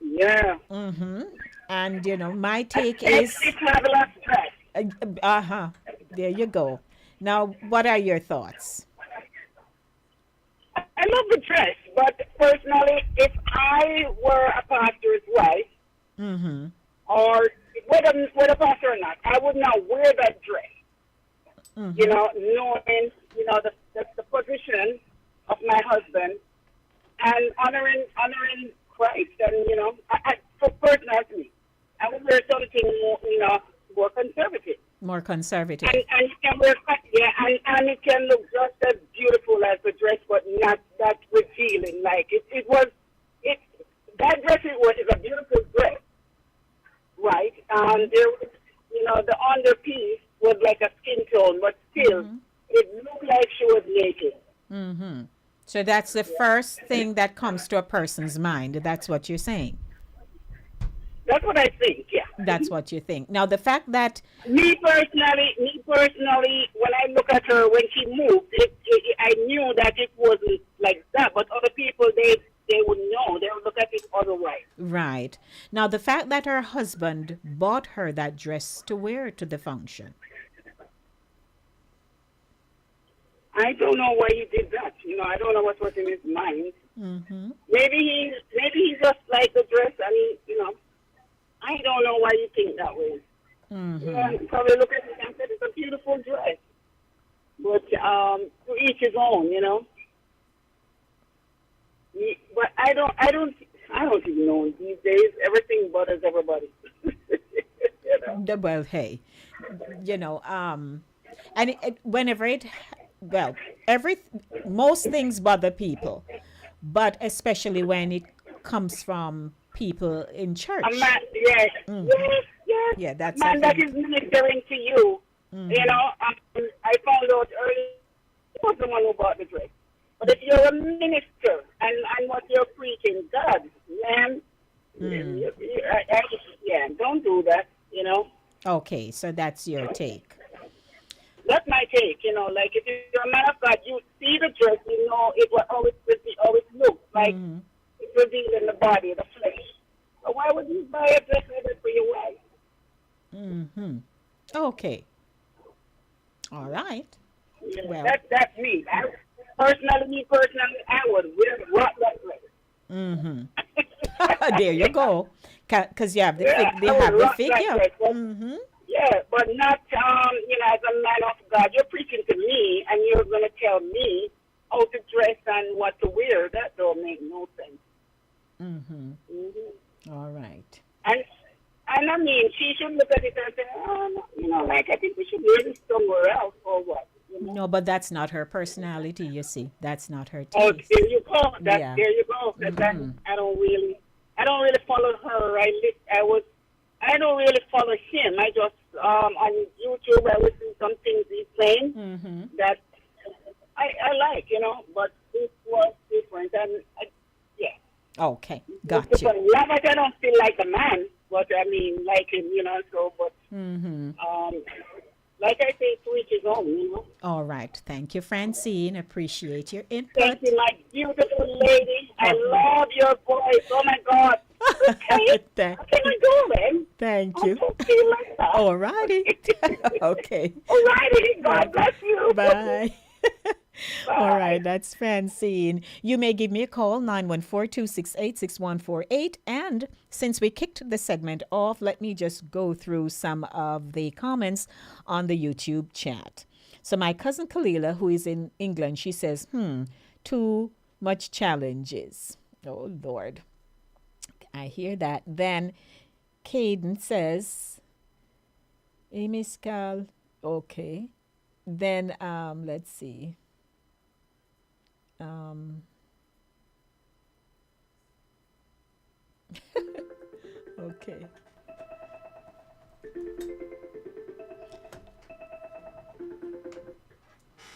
[SPEAKER 5] Yeah.
[SPEAKER 4] Mm-hmm. And, my take is...
[SPEAKER 5] It's fabulous dress.
[SPEAKER 4] There you go. Now, what are your thoughts?
[SPEAKER 5] I love the dress, but personally, if I were a pastor's wife,
[SPEAKER 4] Mm-hmm.
[SPEAKER 5] or whether pastor or not, I would not wear that dress. You know, knowing the position of my husband and honoring Christ, and for personally, I would wear something more conservative.
[SPEAKER 4] More conservative.
[SPEAKER 5] And it can wear, and it can look just as beautiful as the dress, but not that revealing. Like that dress is a beautiful dress, right? And there, the underpiece was like a skin tone, but still, it looked like she was naked.
[SPEAKER 4] Mm-hmm. So that's the first thing that comes to a person's mind. That's what you're saying.
[SPEAKER 5] That's what I think. Yeah.
[SPEAKER 4] That's what you think. Now, the fact that
[SPEAKER 5] Me personally, when I look at her when she moved, I knew that it wasn't like that. But other people, they would know. They would look at it otherwise.
[SPEAKER 4] right now, the fact that her husband bought her that dress to wear to the function.
[SPEAKER 5] I don't know why he did that. I don't know what was in his mind.
[SPEAKER 4] Mm-hmm.
[SPEAKER 5] Maybe he just liked the dress, and I don't know why you think that way.
[SPEAKER 4] Mm-hmm.
[SPEAKER 5] Probably look at it and said it's a beautiful dress, but to each his own, But I don't even know these days. Everything bothers everybody.
[SPEAKER 4] Well, hey, and whenever most things bother people, but especially when it comes from people in church.
[SPEAKER 5] A man, yes, yes.
[SPEAKER 4] Yeah, that's
[SPEAKER 5] a man that is ministering to you. I found out early it was the one who bought the dress. But if you're a minister and what you're preaching, God, man, don't do that.
[SPEAKER 4] Okay, so that's your take.
[SPEAKER 5] That's my take. Like if you're a man of God, you see the dress, it will always look like it's revealing the body, the flesh. So why would you buy a dress like that for your wife?
[SPEAKER 4] Mm-hmm. Okay. All right.
[SPEAKER 5] Yeah,
[SPEAKER 4] Well,
[SPEAKER 5] that's me. Personally, I would rock that dress.
[SPEAKER 4] Mm-hmm. There you go. Because you have they have the figure. Mm-hmm.
[SPEAKER 5] Yeah, but not, as a man of God, you're preaching to me, and you're going to tell me how to dress and what to wear. That don't make no sense.
[SPEAKER 4] Mm-hmm. All right.
[SPEAKER 5] And I mean, she should look at it and say, I think we should wear this somewhere else, or what?
[SPEAKER 4] No, but that's not her personality, you see. That's not her taste.
[SPEAKER 5] Oh, there you go.
[SPEAKER 4] Yeah.
[SPEAKER 5] There you go. I don't really follow her. I don't really follow him. I just on YouTube I listen to some things he's saying that I like, but this was different, and
[SPEAKER 4] Okay, got you.
[SPEAKER 5] Like I don't feel like a man, but I mean like him, So, but like I say, to each his own,
[SPEAKER 4] All right. Thank you, Francine. Appreciate your input.
[SPEAKER 5] Thank you, my beautiful lady. I love your voice. Oh my God. Okay. Can I go then?
[SPEAKER 4] Thank you.
[SPEAKER 5] Like that.
[SPEAKER 4] All righty. Okay.
[SPEAKER 5] All righty. God bless you.
[SPEAKER 4] Bye. All right, that's Francine. You may give me a call, 914-268-6148. And since we kicked the segment off, let me just go through some of the comments on the YouTube chat. So my cousin Kalila, who is in England, she says, too much challenges. Oh, Lord. I hear that. Then Caden says, hey, Miss Cal. Okay. Then, let's see. Okay.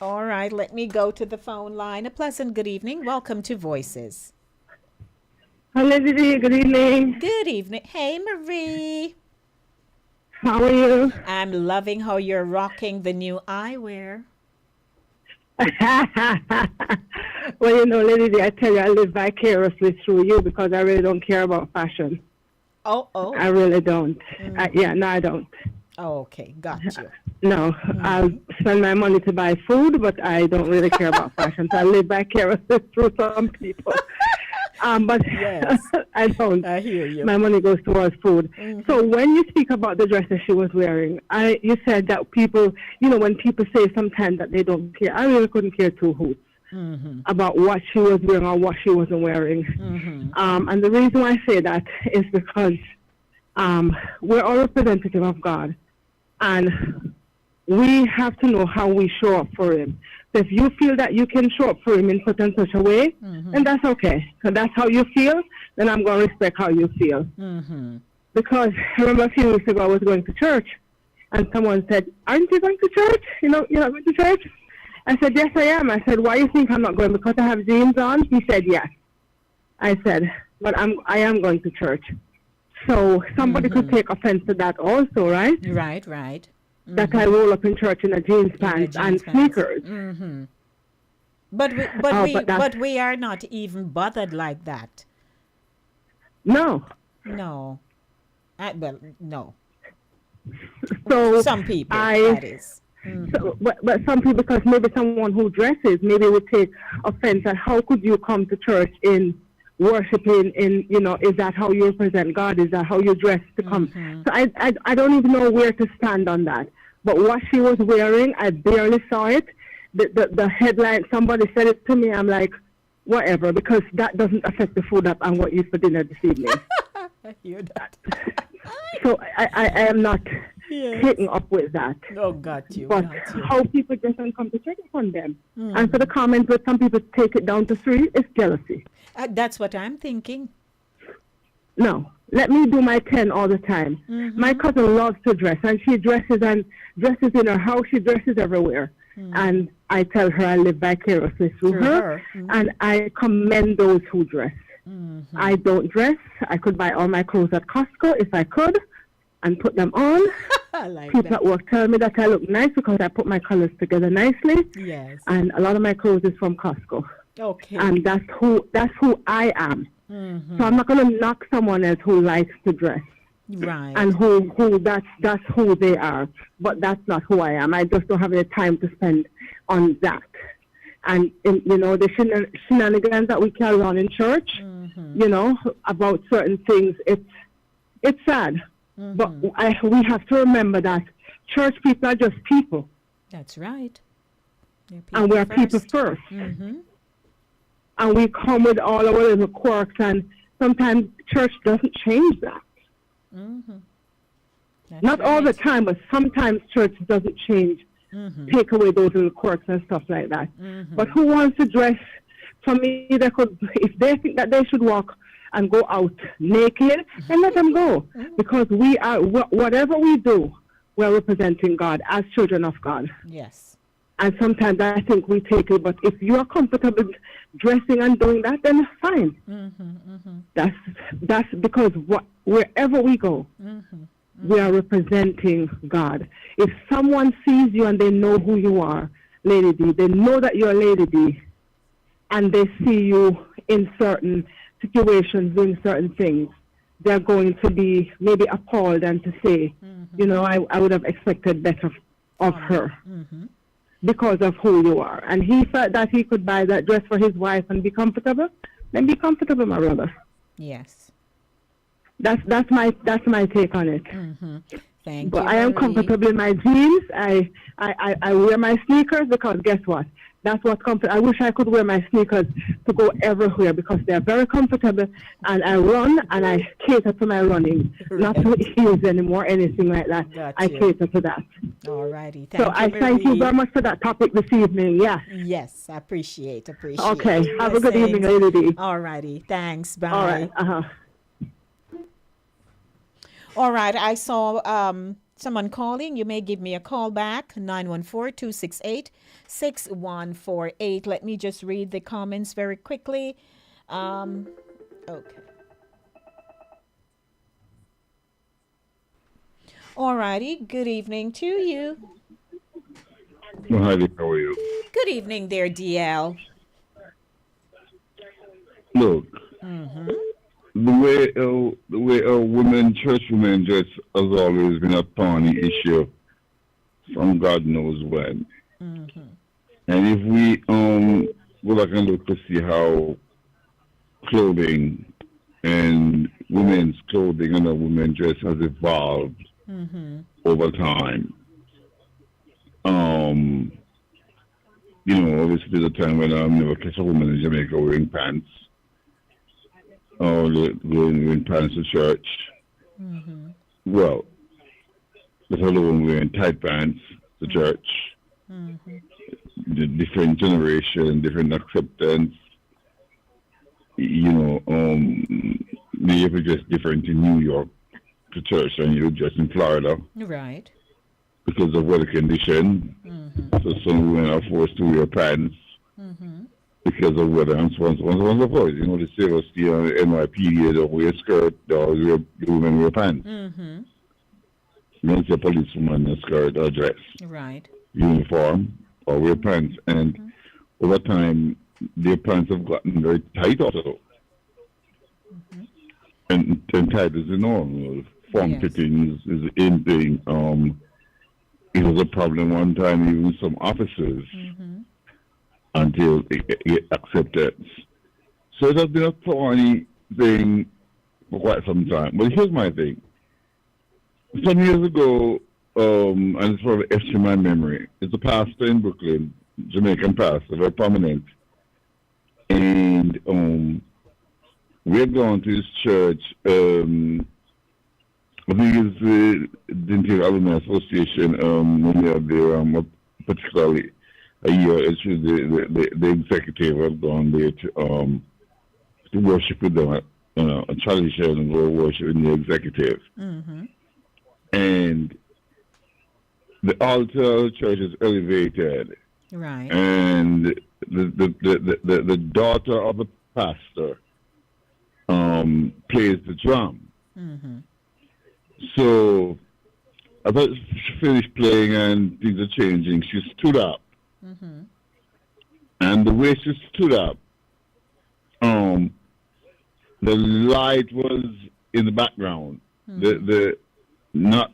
[SPEAKER 4] All right, let me go to the phone line. A pleasant good evening. Welcome to Voices.
[SPEAKER 5] Hello, Didi. Good evening.
[SPEAKER 4] Good evening. Hey, Marie.
[SPEAKER 5] How are you?
[SPEAKER 4] I'm loving how you're rocking the new eyewear.
[SPEAKER 5] Well, Lady, I tell you, I live vicariously through you because I really don't care about fashion.
[SPEAKER 4] Oh.
[SPEAKER 5] I really don't. I don't.
[SPEAKER 4] Oh, okay, got you.
[SPEAKER 5] No, I'll spend my money to buy food, but I don't really care about fashion. So I live vicariously through some people. But
[SPEAKER 4] Yes.
[SPEAKER 5] I don't.
[SPEAKER 4] I hear you.
[SPEAKER 5] My money goes towards food. So when you speak about the dress that she was wearing, you said that people, when people say sometimes that they don't care, I really couldn't care two hoots about what she was wearing or what she wasn't wearing. And the reason why I say that is because we're all representative of God, and we have to know how we show up for Him. So if you feel that you can show up for Him in such and such a way, then that's okay. So that's how you feel, then I'm going to respect how you feel. Because I remember a few weeks ago I was going to church, and someone said, "Aren't you going to church? You're not going to church?" I said, "Yes, I am." I said, "Why do you think I'm not going? Because I have jeans on?" He said, "Yes." I said, "But I am going to church." So somebody could take offense to that also, right?
[SPEAKER 4] Right.
[SPEAKER 5] That I roll up in church in a jeans pants and sneakers.
[SPEAKER 4] But we are not even bothered like that.
[SPEAKER 5] No.
[SPEAKER 4] No. No.
[SPEAKER 5] So
[SPEAKER 4] Some people, that is.
[SPEAKER 5] So, but some people, because maybe someone who dresses, maybe would take offense at how could you come to church in worshiping is that how you represent God? Is that how you dress to come? So I don't even know where to stand on that. But what she was wearing, I barely saw it. The headline, somebody said it to me, I'm like, whatever, because that doesn't affect the food that I'm going to eat for dinner this evening.
[SPEAKER 4] I hear that.
[SPEAKER 5] So I am not taking up with that.
[SPEAKER 4] Oh, got you.
[SPEAKER 5] But how people just don't come to check on them. And for the comments where some people take it down to 3, it's jealousy.
[SPEAKER 4] That's what I'm thinking.
[SPEAKER 5] No, let me do my 10 all the time. My cousin loves to dress, and she dresses in her house. She dresses everywhere. And I tell her I live vicariously through her. And I commend those who dress. I don't dress. I could buy all my clothes at Costco if I could and put them on. People at work tell me that I look nice because I put my colors together nicely.
[SPEAKER 4] Yes.
[SPEAKER 5] And a lot of my clothes is from Costco.
[SPEAKER 4] Okay.
[SPEAKER 5] And that's who I am. So I'm not going to knock someone else who likes to dress.
[SPEAKER 4] Right.
[SPEAKER 5] And who that's who they are. But that's not who I am. I just don't have any time to spend on that. And the shenanigans that we carry on in church, about certain things, it's sad. But we have to remember that church people are just people.
[SPEAKER 4] That's right.
[SPEAKER 5] And we're people first. And we come with all our little quirks, and sometimes church doesn't change that. Not all the time, but sometimes church doesn't change. Take away those little quirks and stuff like that. But who wants to dress? For me, if they think that they should walk and go out naked, then let them go. Because we are, whatever we do, we're representing God as children of God.
[SPEAKER 4] Yes.
[SPEAKER 5] And sometimes I think we take it, but if you are comfortable dressing and doing that, then it's fine. That's because wherever we go, we are representing God. If someone sees you and they know who you are, Lady D, they know that you're Lady D, and they see you in certain situations doing certain things, they're going to be maybe appalled and to say, I would have expected better of her. Because of who you are. And he felt that he could buy that dress for his wife and be comfortable. Then be comfortable, my brother.
[SPEAKER 4] Yes.
[SPEAKER 5] That's my take on it.
[SPEAKER 4] Thank you.
[SPEAKER 5] But I am comfortable in my jeans. I wear my sneakers because guess what? That's what's comfortable. I wish I could wear my sneakers to go everywhere because they're very comfortable. And I run and I cater to my running. Not to heels anymore, anything like that. I cater to that.
[SPEAKER 4] All righty.
[SPEAKER 5] Thank you very much for that topic this evening. Yeah.
[SPEAKER 4] Yes, I appreciate.
[SPEAKER 5] Okay. Have a good evening, Lady D.
[SPEAKER 4] All righty. Thanks. Bye.
[SPEAKER 5] All right.
[SPEAKER 4] All right. I saw someone calling. You may give me a call back, 914-268-6148. Let me just read the comments very quickly. Okay. All righty. Good evening to you.
[SPEAKER 6] Well, hi, how are you?
[SPEAKER 4] Good evening there, DL.
[SPEAKER 6] Look, the way women, church women dress has always been a thorny issue from God knows when. And if we go back and look to see how clothing and women's clothing and women's dress has evolved over time. Obviously there's a time when I never catch a woman in Jamaica wearing pants or wearing pants to church. Well, let alone wearing tight pants to church. The different generation, different acceptance. Maybe if just different in New York to church than you just in Florida.
[SPEAKER 4] Right.
[SPEAKER 6] Because of weather condition. So some women are forced to wear pants because of weather and so on and so on and so forth. The COC and the NYPD don't wear skirt, the women wear pants. You don't see a policewoman in a skirt or dress.
[SPEAKER 4] Right.
[SPEAKER 6] Uniform or wear pants. And over time, their pants have gotten very tight also. And tight is the norm. Form fittings is in thing. It was a problem one time even with some officers until it acceptance. So it has been a thorny thing for quite some time. But here's my thing. Some years ago, and it's probably etched in my memory, it's a pastor in Brooklyn, Jamaican pastor, very prominent. And we had gone to his church, I think it's the Dinty Alumni Association, when they had their, particularly a year, the executive had gone there to worship with them, a tradition and go worship in the executive. And the altar of the church is elevated.
[SPEAKER 4] Right.
[SPEAKER 6] And the daughter of the pastor plays the drum. So I thought she finished playing and things are changing. She stood up. And the way she stood up, the light was in the background. The not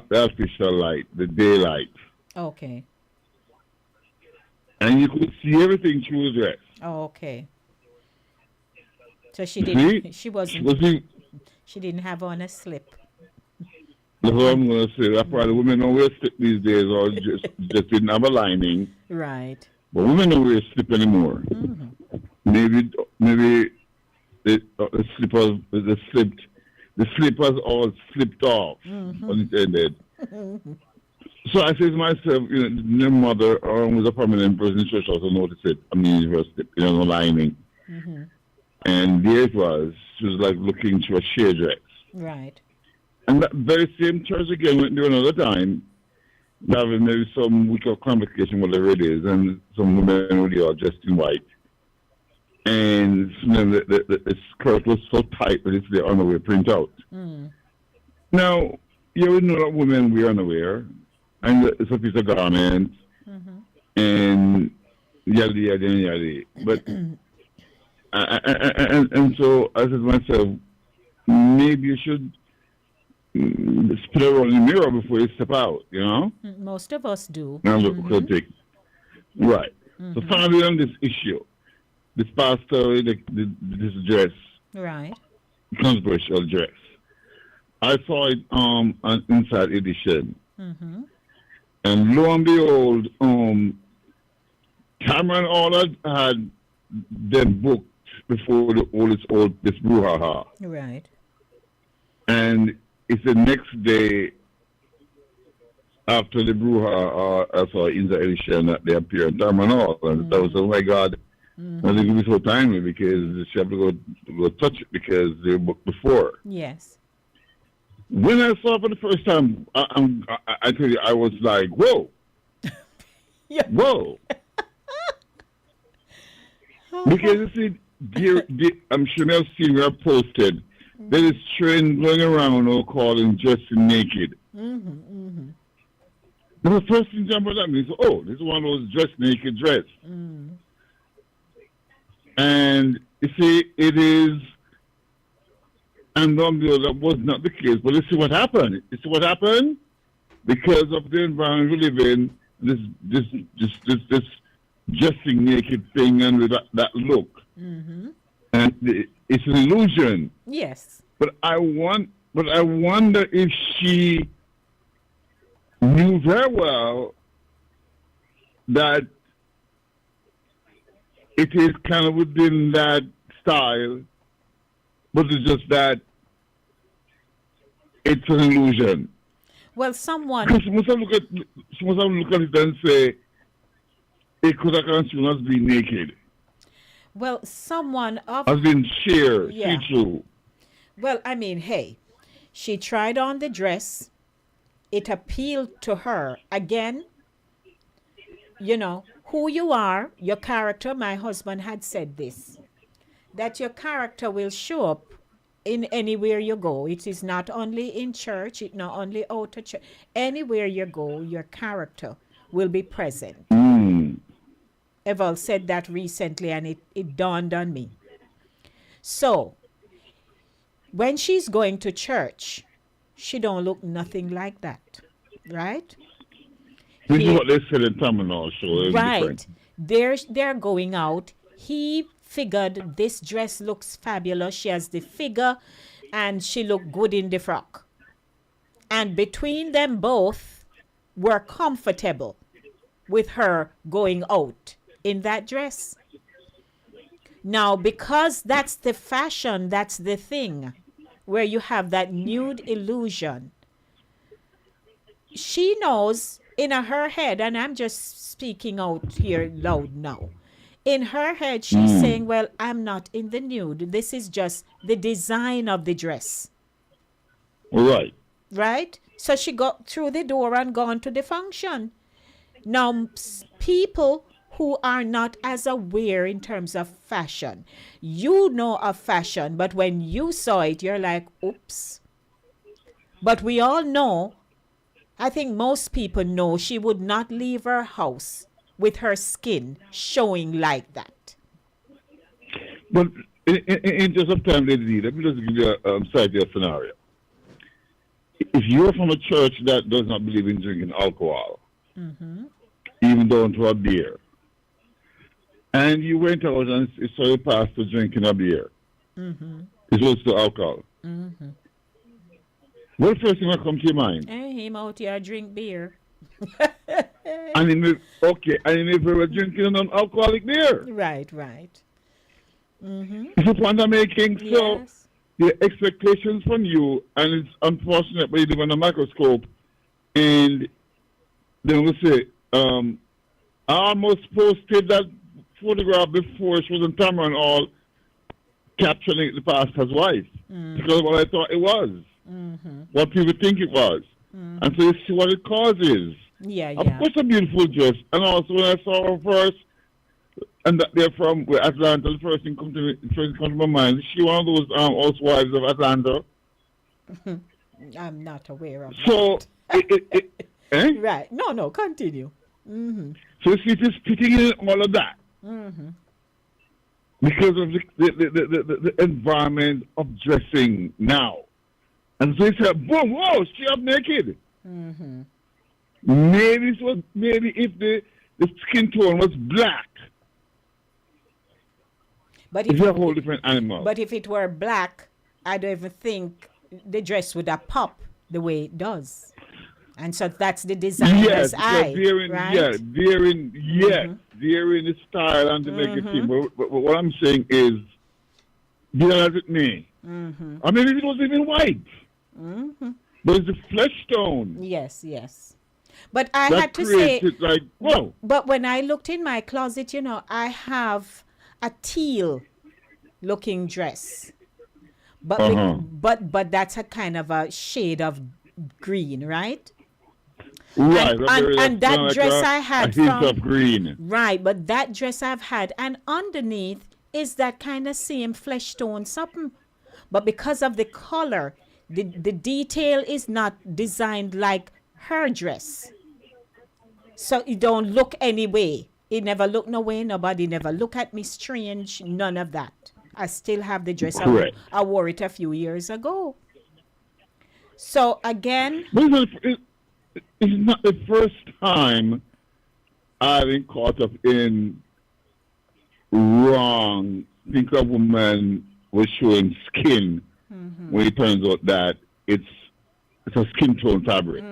[SPEAKER 6] the artificial light, the daylight.
[SPEAKER 4] Okay.
[SPEAKER 6] And you could see everything through the dress.
[SPEAKER 4] Oh, okay. So she didn't. She didn't have on a slip.
[SPEAKER 6] That's what I'm going to say. That's why the women don't wear slip these days, or just didn't have a lining.
[SPEAKER 4] Right.
[SPEAKER 6] But women don't wear slip anymore. Maybe the slippers all slipped off, unintended. So I say to myself, the mother was a prominent person in church also noticed it. I mean, her slip, no lining. And there it was. She was like looking through a sheer dress.
[SPEAKER 4] Right.
[SPEAKER 6] And that very same church again went there another time, having maybe some week of convocation, whatever it is, and some women really are dressed in white. And the skirt was so tight that it's the underwear print out. Now, you would know that women wear underwear, and it's a piece of garment, and yada, yada, yada. But, and so I said to myself, maybe you should spit around in the mirror before you step out,
[SPEAKER 4] Most of us do.
[SPEAKER 6] Now look, right. So finally on this issue, this pastor, this dress,
[SPEAKER 4] right,
[SPEAKER 6] controversial dress. I saw it on Inside Edition, and lo and behold, Cameron Order had them booked before this brouhaha.
[SPEAKER 4] Right.
[SPEAKER 6] And it's the next day after the brouhaha, I saw Inside Edition that they appear in Cameron Order, and I was, oh my God. I think it was so timely because she had to go touch it because they were booked before.
[SPEAKER 4] Yes.
[SPEAKER 6] When I saw it for the first time, I tell you, I was like, whoa. Whoa. Because you see, I'm sure I've seen where I posted, there is trend going around now calling dressing naked. The first thing jump out at me is, oh, this is one of those dress naked dress. And you see, it is, and that was not the case. But you see what happened. You see what happened? Because of the environment we live in, this dressing naked thing and with that look. And and it's an illusion.
[SPEAKER 4] Yes.
[SPEAKER 6] But I wonder if she knew very well that it is kind of within that style, but it's just that it's an illusion.
[SPEAKER 4] Well, someone.
[SPEAKER 6] Because she must have looked at it and say, it could have consumed as being naked,
[SPEAKER 4] Well, someone of.
[SPEAKER 6] as being sheer,
[SPEAKER 4] Yeah.
[SPEAKER 6] see-through.
[SPEAKER 4] Well, I mean, hey, she tried on the dress. It appealed to her. Again, you know, who you are, your character. My husband had said this, that your character will show up in anywhere you go. It is not only in church, it not only out of church. Anywhere you go, your character will be present. Eval said that recently and it dawned on me. So, when she's going to church, she don't look nothing like that, right?
[SPEAKER 6] This is what they said in Terminal Show.
[SPEAKER 4] Right. They're going out. He figured this dress looks fabulous. She has the figure and she looked good in the frock. And between them both were comfortable with her going out in that dress. Now, because that's the fashion, that's the thing, where you have that nude illusion, she knows in her head, and I'm just speaking out here loud now, in her head, she's saying, well, I'm not in the nude. This is just the design of the dress.
[SPEAKER 6] Right.
[SPEAKER 4] Right? So she got through the door and gone to the function. Now, people who are not as aware in terms of fashion, you know of fashion, but when you saw it, you're like, oops. But we all know, I think most people know, she would not leave her house with her skin showing like that.
[SPEAKER 6] But in just of time, lady, let me just give you a scenario. If you're from a church that does not believe in drinking alcohol, even down to a beer, and you went out and saw your pastor drinking a beer, it was to alcohol. What first thing that come to your mind?
[SPEAKER 4] Him out here drink beer.
[SPEAKER 6] And if we were drinking an alcoholic beer,
[SPEAKER 4] Right.
[SPEAKER 6] it's a point I'm making. So
[SPEAKER 4] Yes.
[SPEAKER 6] the expectations from you, and it's unfortunate, but you live on a microscope, and then we say, I almost posted that photograph before she was on camera and all, capturing the pastor's wife, because of what I thought it was, what people think it was. And so you see what it causes.
[SPEAKER 4] Yeah.
[SPEAKER 6] Of course, a beautiful dress. And also when I saw her first, and that they're from Atlanta, the first thing come to my mind. Is she one of those housewives of Atlanta?
[SPEAKER 4] I'm not aware of
[SPEAKER 6] So,
[SPEAKER 4] that. Right. No, continue.
[SPEAKER 6] So she is fitting in all of that. Because of the environment of dressing now. And so he said, boom, whoa, she up naked. Maybe if the skin tone was black,
[SPEAKER 4] But
[SPEAKER 6] it's a whole different animal.
[SPEAKER 4] But if it were black, I don't even think the dress would have popped the way it does. And so that's the designer's eye, right?
[SPEAKER 6] They're in the style and the negative. But what I'm saying is, be that as it may, or maybe it was even white, but it's a flesh tone.
[SPEAKER 4] Yes. But I
[SPEAKER 6] That
[SPEAKER 4] had to say,
[SPEAKER 6] creates it like, whoa.
[SPEAKER 4] but when I looked in my closet, I have a teal-looking dress, but that's a kind of a shade of green, right?
[SPEAKER 6] Right,
[SPEAKER 4] And that
[SPEAKER 6] like
[SPEAKER 4] dress I had
[SPEAKER 6] a hint
[SPEAKER 4] from
[SPEAKER 6] of green.
[SPEAKER 4] Right, but that dress I've had, and underneath is that kind of same flesh tone something, but because of the color, the detail is not designed like her dress, so it don't look any way. It never look no way. Nobody never look at me strange. None of that. I still have the dress. I wore it a few years ago. So again,
[SPEAKER 6] But it's not the first time I've been caught up in wrong. Think a woman was showing skin when it turns out that it's a skin tone fabric.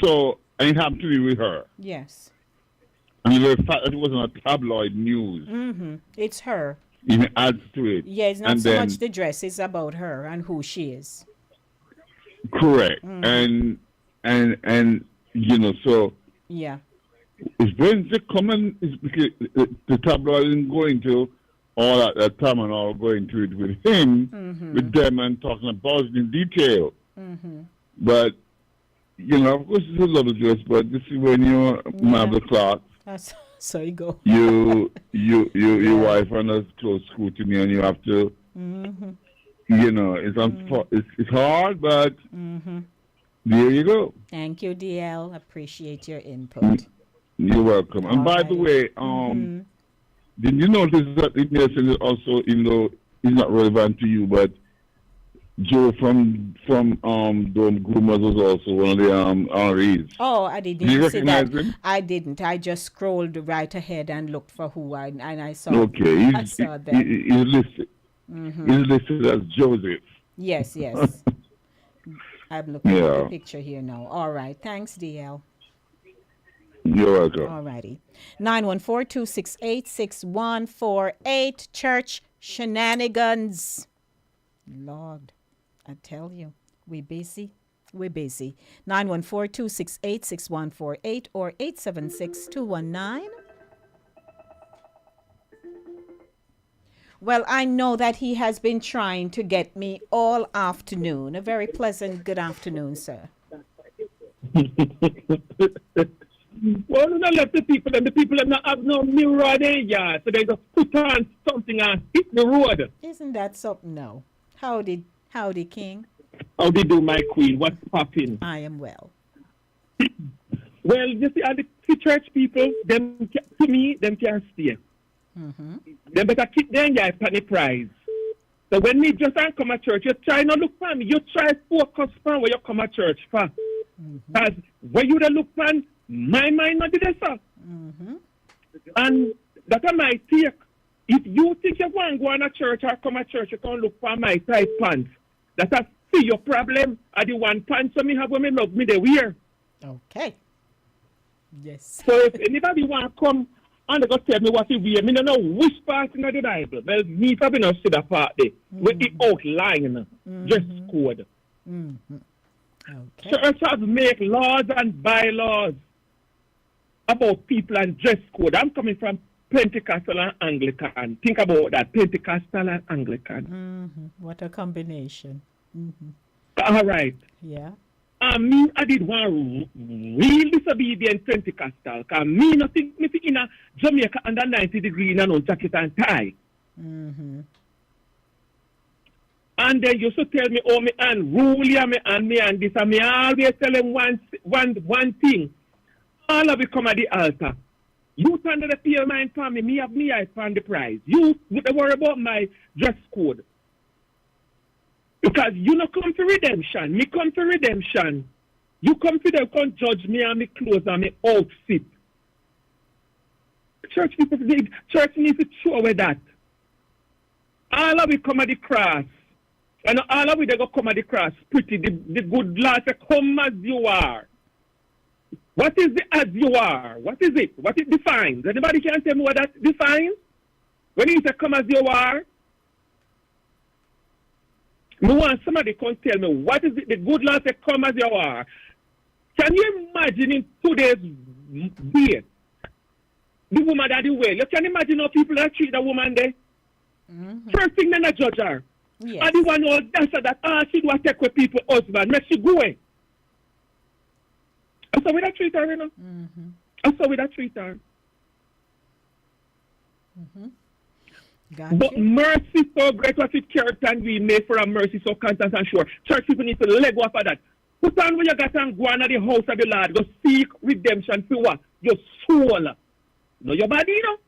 [SPEAKER 6] So it happened to be with her.
[SPEAKER 4] Yes.
[SPEAKER 6] And the fact that it wasn't a tabloid news.
[SPEAKER 4] It's her.
[SPEAKER 6] It adds to it.
[SPEAKER 4] Yeah, it's not
[SPEAKER 6] and
[SPEAKER 4] so
[SPEAKER 6] then,
[SPEAKER 4] much the dress, it's about her and who she is.
[SPEAKER 6] Correct. And you know, so
[SPEAKER 4] Yeah.
[SPEAKER 6] it's when they come and the tabloid isn't going to all at that time and all going to it with him, with them and talking about it in detail. But you know, of course, it's a little dress, but this is when you're marble clock.
[SPEAKER 4] That's so you go.
[SPEAKER 6] Your wife under close scrutiny, and you have to, you know, it's hard, but there you go.
[SPEAKER 4] Thank you, DL. Appreciate your input.
[SPEAKER 6] You're welcome. And by the way, did you notice that it is also, even though it's not relevant to you, but Joe from Dome Groomers was also one of the REs.
[SPEAKER 4] Oh, I didn't
[SPEAKER 6] Did you
[SPEAKER 4] see that.
[SPEAKER 6] recognize him?
[SPEAKER 4] I didn't. I just scrolled right ahead and looked for who and I saw.
[SPEAKER 6] Okay,
[SPEAKER 4] I saw them.
[SPEAKER 6] He's listed. He's listed as Joseph.
[SPEAKER 4] Yes. I'm looking at the picture here now. All right. Thanks, DL.
[SPEAKER 6] You're welcome.
[SPEAKER 4] All righty. 914-268-6148. Church Shenanigans. Lord, I tell you, we're busy. 914-268-6148 or 876-219. Well, I know that he has been trying to get me all afternoon. A very pleasant good afternoon, sir.
[SPEAKER 7] Well, not let the people that not have no mirror there, yeah. So they just put on something and hit the road.
[SPEAKER 4] Isn't that something? No. Howdy, King.
[SPEAKER 7] How they do, my queen? What's popping?
[SPEAKER 4] I am well.
[SPEAKER 7] Well, you see, all the church people, them to me, them can't stay. They better keep their guys for the prize. So when me just come to church, you try not look for me. You try focus on where you come to church for. Because when you look for my mind not did so. And that's my take. If you think you want to go to church or come to church, you can look for my tight pants. That's a see your problem. Are the one pants so me have when me love me they wear.
[SPEAKER 4] Okay. Yes.
[SPEAKER 7] So if anybody want to come and they go tell me what he wear, me don't know which part in the Bible. Well, me probably not see that part there. With the outline, dress code.
[SPEAKER 4] Okay.
[SPEAKER 7] Church have make laws and bylaws about people and dress code. I'm coming from Pentecostal and Anglican. Think about that, Pentecostal and Anglican.
[SPEAKER 4] What a combination.
[SPEAKER 7] All right.
[SPEAKER 4] Yeah.
[SPEAKER 7] I mean, I did one real disobedient Pentecostal. Because me nothing me in a Jamaica under 90 degree in a no jacket and tie. And then you so tell me, oh, me unruly and me and this, and me always tell them one thing. All of it come at the altar. You turn the pale mind for me have me I find the prize. You don't worry about my dress code. Because you not come for redemption. Me come for redemption. You come for them, come judge me and me clothes and me outfit. Church needs to show away that. All of it come at the cross. And all of it they go come at the cross pretty. The good Lord say, come as you are. What is the as you are? What is it? What it defines? Anybody can tell me what that defines? When he said come as you are, I want somebody can tell me what is it the good Lord said come as you are. Can you imagine in today's day, the woman that the way? You can imagine how people that treat the woman there? First thing they not judge her.
[SPEAKER 4] Yes.
[SPEAKER 7] And the one who that's that she do take with people husband, make she go away. I saw with that treat her, you know. I saw with that treat her. But mercy so great what it character and we made for a mercy so constant and sure. Church people need to let go of that. Put on when you got and go on at the house of the Lord. Go seek redemption for what? Your soul. Not your body, you know.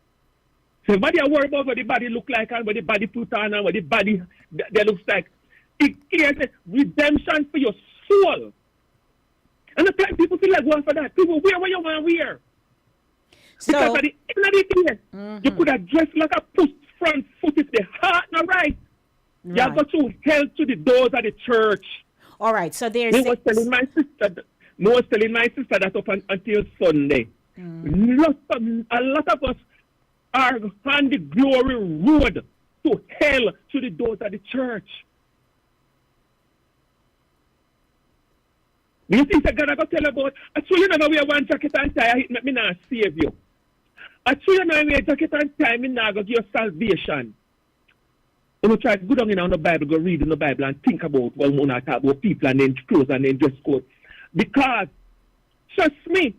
[SPEAKER 7] So everybody are worried about what the body look like and what the body put on and what the body that looks like. It clearly says redemption for your soul. And the time people feel like going for that. People wear what you want to wear. Because
[SPEAKER 4] So,
[SPEAKER 7] at the end of the day, you could have dressed like a front foot if the heart not right. You have got to hell to the doors of the church.
[SPEAKER 4] all right. So there's
[SPEAKER 7] Me was telling my sister that up until Sunday. A lot of us are on the glory road to hell to the doors of the church. You think that God I go tell about? I told you never wear one jacket and tie. Me not save you. I told you never wear jacket and tie. Me not go give you salvation. You try to go down in the Bible, go read in the Bible and think about what we talk about people and then clothes and then dress code. Because, trust me,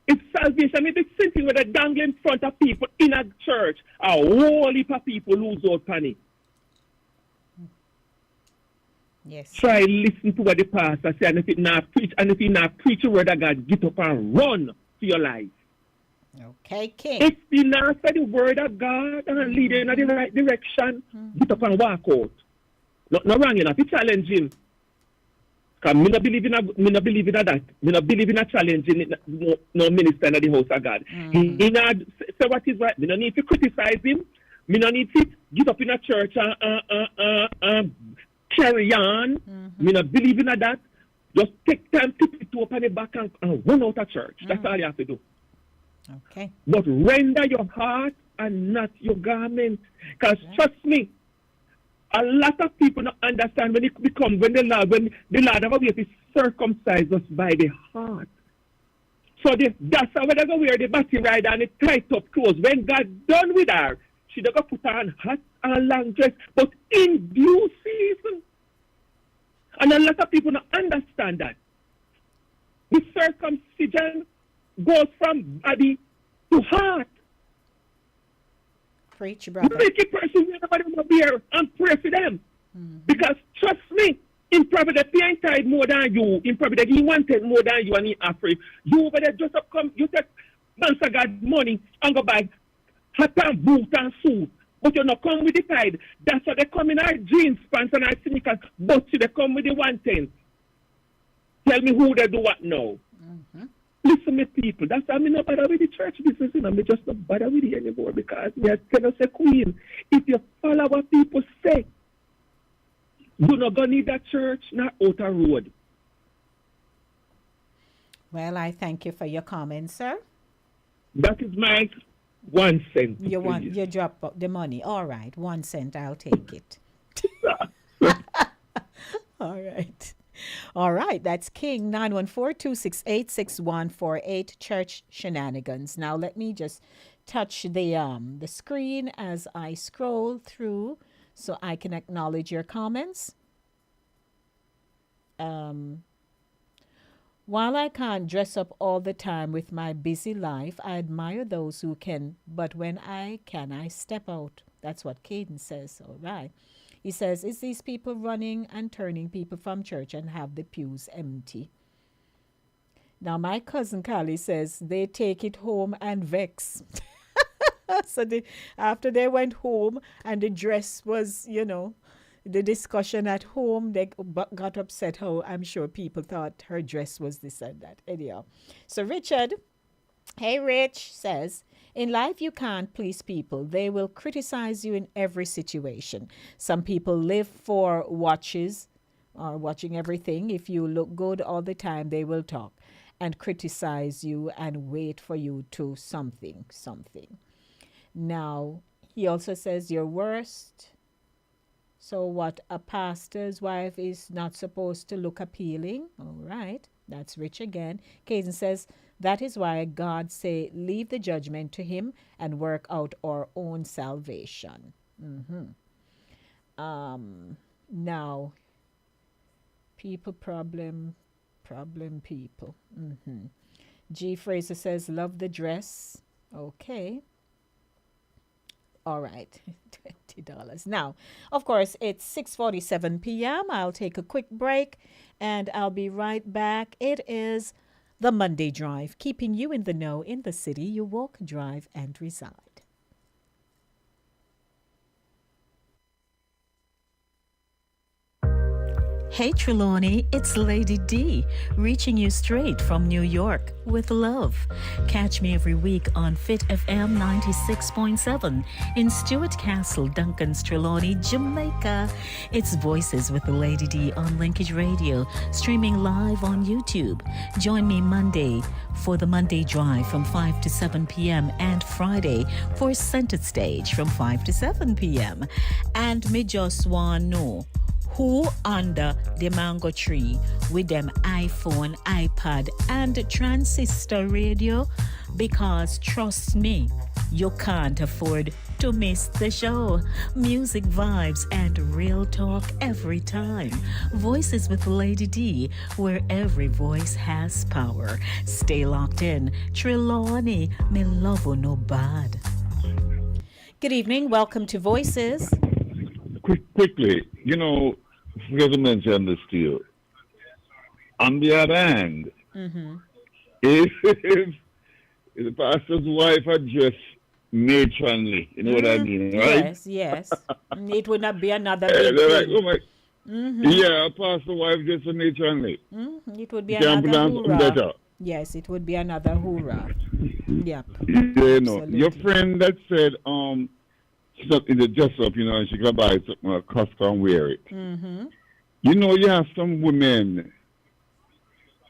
[SPEAKER 7] it's salvation. It's the same thing with the dangling in front of people in a church. A whole heap of people lose out panic.
[SPEAKER 4] yes.
[SPEAKER 7] Try listen to what the pastor say, and if it not preach, and if he not preach the word of God, get up and run for your life.
[SPEAKER 4] Okay, King.
[SPEAKER 7] If you not say the word of God and lead you in the right direction, get up and walk out. No wrong enough. You challenge him. Because me not believe in that. Me not believe in a challenging no minister in the house of God. He not say what is right. Me no need to criticize him. Me no need to get up in a church and carry on. Me not believe in that. Just take time to put it up on the back and run out of church. That's all you have to do.
[SPEAKER 4] Okay.
[SPEAKER 7] But render your heart and not your garment. Because trust me, a lot of people don't understand when the Lord have a way to circumcise us by the heart. So that's how they go wear the body ride and the tight up clothes. When God done with her, she don't go put on hot and long dress, but in due season. And a lot of people don't understand that. The circumcision goes from body to heart.
[SPEAKER 4] Preach, brother.
[SPEAKER 7] Make a person whenever they want to bear and pray for them. Because trust me, in probably the pain tied more than you, in probably he wanted more than you and he afraid. You over there just come, you take Master God money and go buy hat and boot and suit. But you not come with the tide. That's why they come in our jeans, pants and our sneakers, but they come with the 110. Tell me who they do what now. Listen, me people, that's why I'm not bother with the church business, and I'm just not bother with it anymore because we are telling us a queen. If you follow what people say, you're not going to need that church, not outer road.
[SPEAKER 4] Well, I thank you for your comments, sir.
[SPEAKER 7] That is my 1 cent.
[SPEAKER 4] You drop the money. All right, 1 cent, I'll take it. All right. All right, that's King 914-268-6148, Church Shenanigans. Now let me just touch the screen as I scroll through so I can acknowledge your comments. While I can't dress up all the time with my busy life, I admire those who can, but when I can, I step out. That's what Caden says. All right. He says, is these people running and turning people from church and have the pews empty? Now, my cousin Callie says they take it home and vex. So after they went home and the dress was, the discussion at home, they got upset how I'm sure people thought her dress was this and that. Anyhow, so Richard, hey Rich, says, in life, you can't please people. They will criticize you in every situation. Some people live for watches or watching everything. If you look good all the time, they will talk and criticize you and wait for you to something. Now, he also says you're worst. So what, a pastor's wife is not supposed to look appealing? All right, that's Rich again. Kaysen says, that is why God say, leave the judgment to him and work out our own salvation. Now, people problem people. G. Fraser says, love the dress. Okay. All right, $20. Now, of course, it's 6:47 p.m. I'll take a quick break, and I'll be right back. It is the Monday Drive, keeping you in the know in the city you walk, drive, and reside.
[SPEAKER 2] Hey Trelawney, it's Lady D, reaching you straight from New York with love. Catch me every week on Fit FM 96.7 in Stuart Castle, Duncan's Trelawney, Jamaica. It's Voices with Lady D on Linkage Radio, streaming live on YouTube. Join me Monday for the Monday Drive from 5 to 7 p.m. and Friday for Centered Stage from 5 to 7 p.m. And me just want know who under the mango tree with them iPhone, iPad, and transistor radio? Because trust me, you can't afford to miss the show. Music vibes and real talk every time. Voices with Lady D, where every voice has power. Stay locked in. Trelawney, me love you no bad.
[SPEAKER 4] Good evening. Welcome to Voices.
[SPEAKER 6] Quickly, forget to mention this to you. On the other hand, if the pastor's wife had dressed matronly, you know what I mean, right?
[SPEAKER 4] Yes. It would not be another
[SPEAKER 6] They're
[SPEAKER 4] big
[SPEAKER 6] like,
[SPEAKER 4] thing.
[SPEAKER 6] oh my, yeah, pastor's wife dressed matronly.
[SPEAKER 4] It would be
[SPEAKER 6] Can't
[SPEAKER 4] another
[SPEAKER 6] put on better.
[SPEAKER 4] hoorah. Yes, it would be another hoorah. Yep.
[SPEAKER 6] Your friend that said, she's up in the dress up, and she can buy something at Costco and wear it. You have some women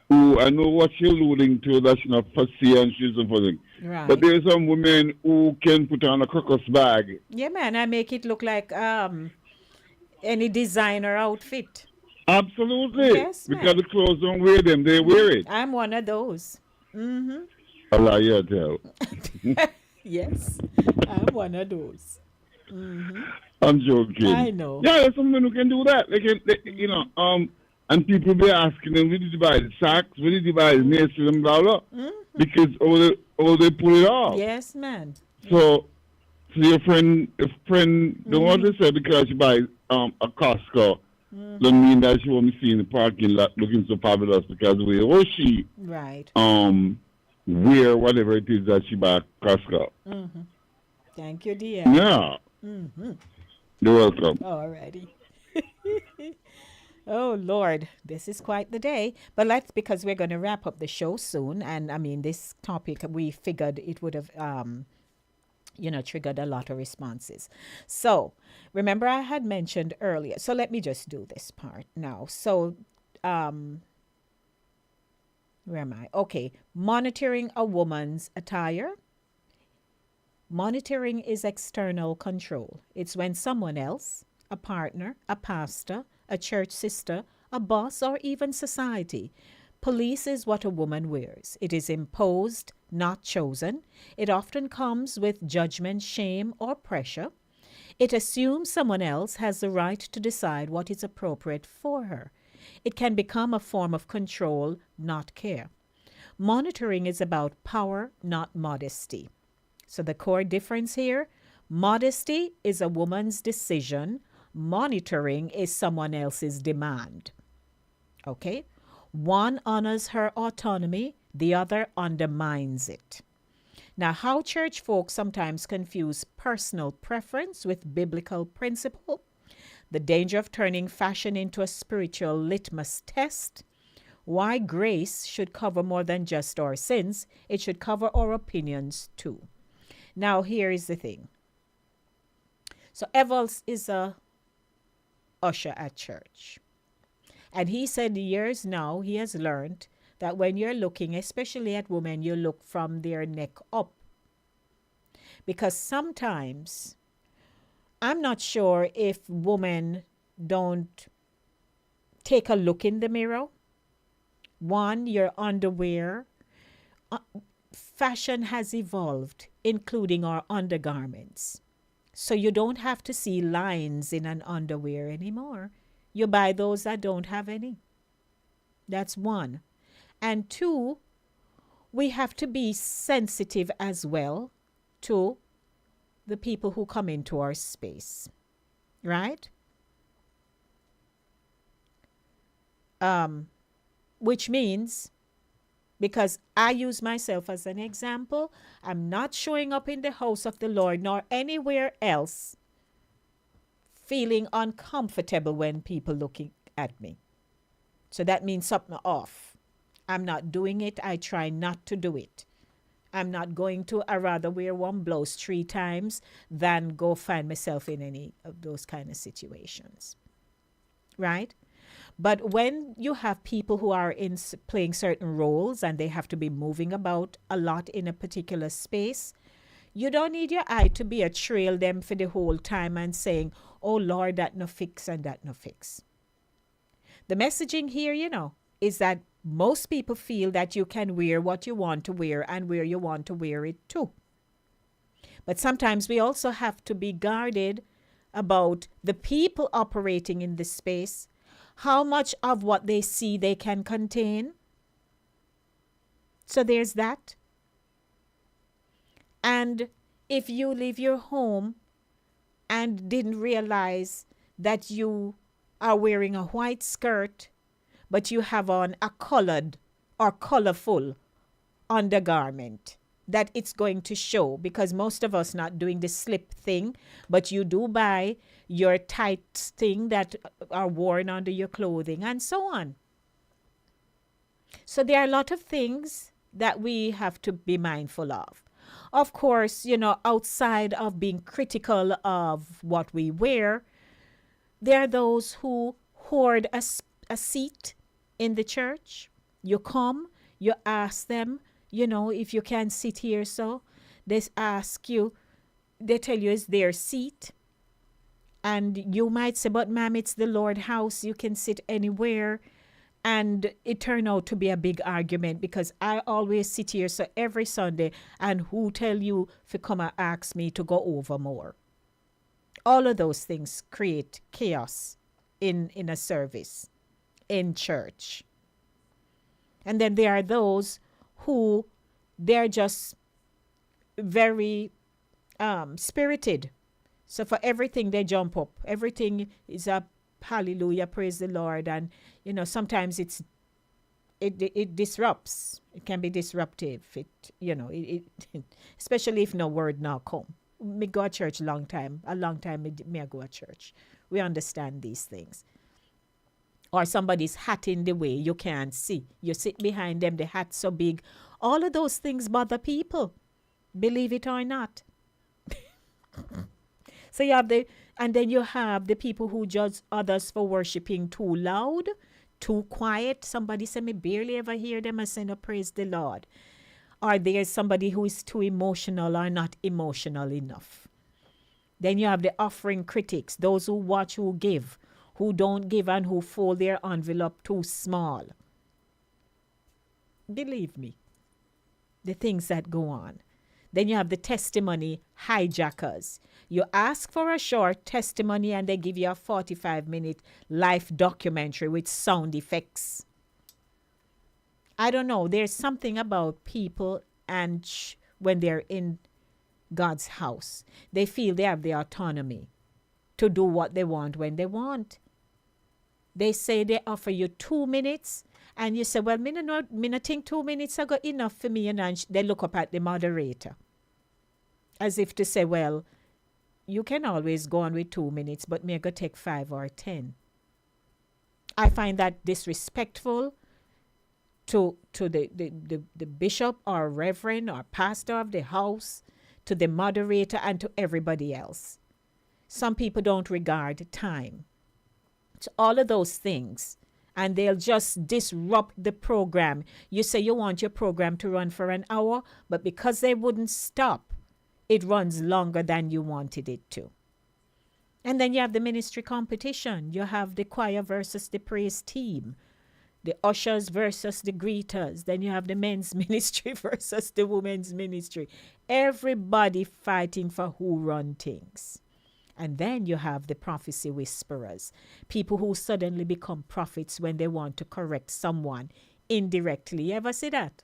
[SPEAKER 6] who, I know what you're alluding to, that she's not fussy and she's not fussy.
[SPEAKER 4] Right.
[SPEAKER 6] But there's some women who can put on a crocus bag.
[SPEAKER 4] Yeah, man, I make it look like any designer outfit.
[SPEAKER 6] Absolutely.
[SPEAKER 4] Yes,
[SPEAKER 6] because
[SPEAKER 4] ma'am.
[SPEAKER 6] the clothes don't wear them, they wear it.
[SPEAKER 4] I'm one of those.
[SPEAKER 6] Allah, yeah, tell.
[SPEAKER 4] Yes, I'm one of those.
[SPEAKER 6] I'm joking.
[SPEAKER 4] I know.
[SPEAKER 6] Yeah, there's some men who can do that. And people be asking them, where did you buy the socks? Where did you buy the nails and blah, blah. Because all they pull it off.
[SPEAKER 4] Yes, man.
[SPEAKER 6] So your friend don't want to say because she buys a Costco, don't mean that she won't be seen in the parking lot looking so fabulous because the way or she
[SPEAKER 4] Right.
[SPEAKER 6] wear whatever it is that she buy at Costco.
[SPEAKER 4] Thank you, dear.
[SPEAKER 6] Yeah. You're welcome.
[SPEAKER 4] Alrighty. Oh, Lord, this is quite the day. But that's because we're going to wrap up the show soon. And, I mean, this topic, we figured it would have, triggered a lot of responses. So, remember I had mentioned earlier. So, let me just do this part now. So, where am I? Okay. Monitoring a woman's attire. Monitoring is external control. It's when someone else, a partner, a pastor, a church sister, a boss, or even society, polices what a woman wears. It is imposed, not chosen. It often comes with judgment, shame, or pressure. It assumes someone else has the right to decide what is appropriate for her. It can become a form of control, not care. Monitoring is about power, not modesty. So the core difference here, modesty is a woman's decision. Monitoring is someone else's demand. Okay? One honors her autonomy, the other undermines it. Now, how church folks sometimes confuse personal preference with biblical principle, the danger of turning fashion into a spiritual litmus test, why grace should cover more than just our sins, it should cover our opinions too. Now, here is the thing. So, Evans is a usher at church. And he said years now he has learned that when you're looking, especially at women, you look from their neck up. Because sometimes, I'm not sure if women don't take a look in the mirror. One, your underwear. Fashion has evolved, including our undergarments. So you don't have to see lines in an underwear anymore. You buy those that don't have any. That's one. And two, we have to be sensitive as well to the people who come into our space. Right? Which means, because I use myself as an example, I'm not showing up in the house of the Lord nor anywhere else feeling uncomfortable when people looking at me. So that means something off. I'm not doing it. I try not to do it. I'm not going to. I rather wear one blouse 3 times than go find myself in any of those kind of situations. Right? But when you have people who are playing certain roles and they have to be moving about a lot in a particular space, you don't need your eye to be a trail them for the whole time and saying, oh Lord, that no fix and that no fix. The messaging here, is that most people feel that you can wear what you want to wear and where you want to wear it too. But sometimes we also have to be guarded about the people operating in this space, how much of what they see they can contain. So there's that. And if you leave your home and didn't realize that you are wearing a white skirt, but you have on a colored or colorful undergarment, that it's going to show, because most of us not doing the slip thing, but you do buy your tight thing that are worn under your clothing and so on. So there are a lot of things that we have to be mindful of. Of course, outside of being critical of what we wear, there are those who hoard a seat in the church. You come, you ask them, if you can sit here. So they ask you, they tell you it's their seat. And you might say, but ma'am, it's the Lord's house. You can sit anywhere. And it turned out to be a big argument because I always sit here so every Sunday, and who tell you to come and ask me to go over more? All of those things create chaos in a service, in church. And then there are those who they're just very spirited. So for everything they jump up. Everything is a hallelujah, praise the Lord. And sometimes it disrupts. It can be disruptive. It especially if no word now come. Me go to church a long time me go to church. We understand these things. Or somebody's hat in the way, you can't see. You sit behind them, the hat's so big. All of those things bother people, believe it or not. So then you have the people who judge others for worshiping too loud, too quiet. Somebody said, me barely ever hear them say, no, praise the Lord. Or there's somebody who is too emotional or not emotional enough. Then you have the offering critics, those who watch, who give, who don't give, and who fold their envelope too small. Believe me, the things that go on. Then you have the testimony hijackers. You ask for a short testimony and they give you a 45-minute life documentary with sound effects. I don't know. There's something about people and when they're in God's house, they feel they have the autonomy to do what they want when they want. They say they offer you 2 minutes and you say, well, me not think 2 minutes are good enough for me. And they look up at the moderator as if to say, well, you can always go on with 2 minutes, but me go take 5 or 10. I find that disrespectful to the bishop or reverend or pastor of the house, to the moderator, and to everybody else. Some people don't regard time. It's all of those things, and they'll just disrupt the program. You say you want your program to run for an hour, but because they wouldn't stop, it runs longer than you wanted it to. And then you have the ministry competition. You have the choir versus the praise team, the ushers versus the greeters. Then you have the men's ministry versus the women's ministry. Everybody fighting for who run things. And then you have the prophecy whisperers, people who suddenly become prophets when they want to correct someone indirectly. You ever see that?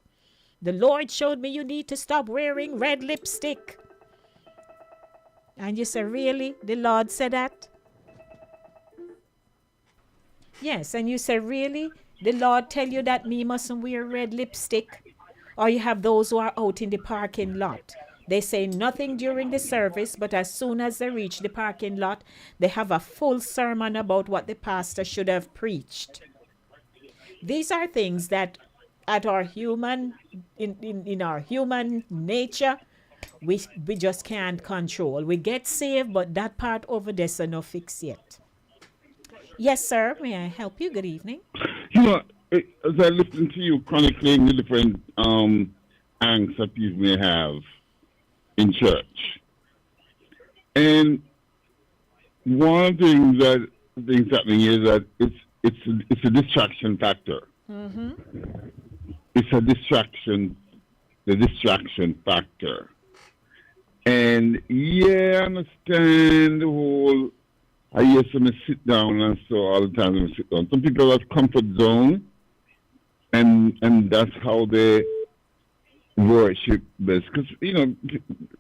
[SPEAKER 4] The Lord showed me you need to stop wearing red lipstick. And you say, really? The Lord said that? Yes, and you say, really? The Lord tell you that me mustn't wear red lipstick? Or you have those who are out in the parking lot. They say nothing during the service, but as soon as they reach the parking lot, they have a full sermon about what the pastor should have preached. These are things that at our human in our human nature we just can't control. We get saved, but that part over there's no fix yet. Yes, sir. May I help you? Good evening.
[SPEAKER 6] You know, as I listen to you chronicling the different angst that people may have in church, and one of the things happening is that it's a distraction factor.
[SPEAKER 4] Mm-hmm.
[SPEAKER 6] It's the distraction factor. And yeah, I understand the whole. I hear some sit down and so all the time they sit down. Some people have comfort zone, and that's how they worship best. Because you know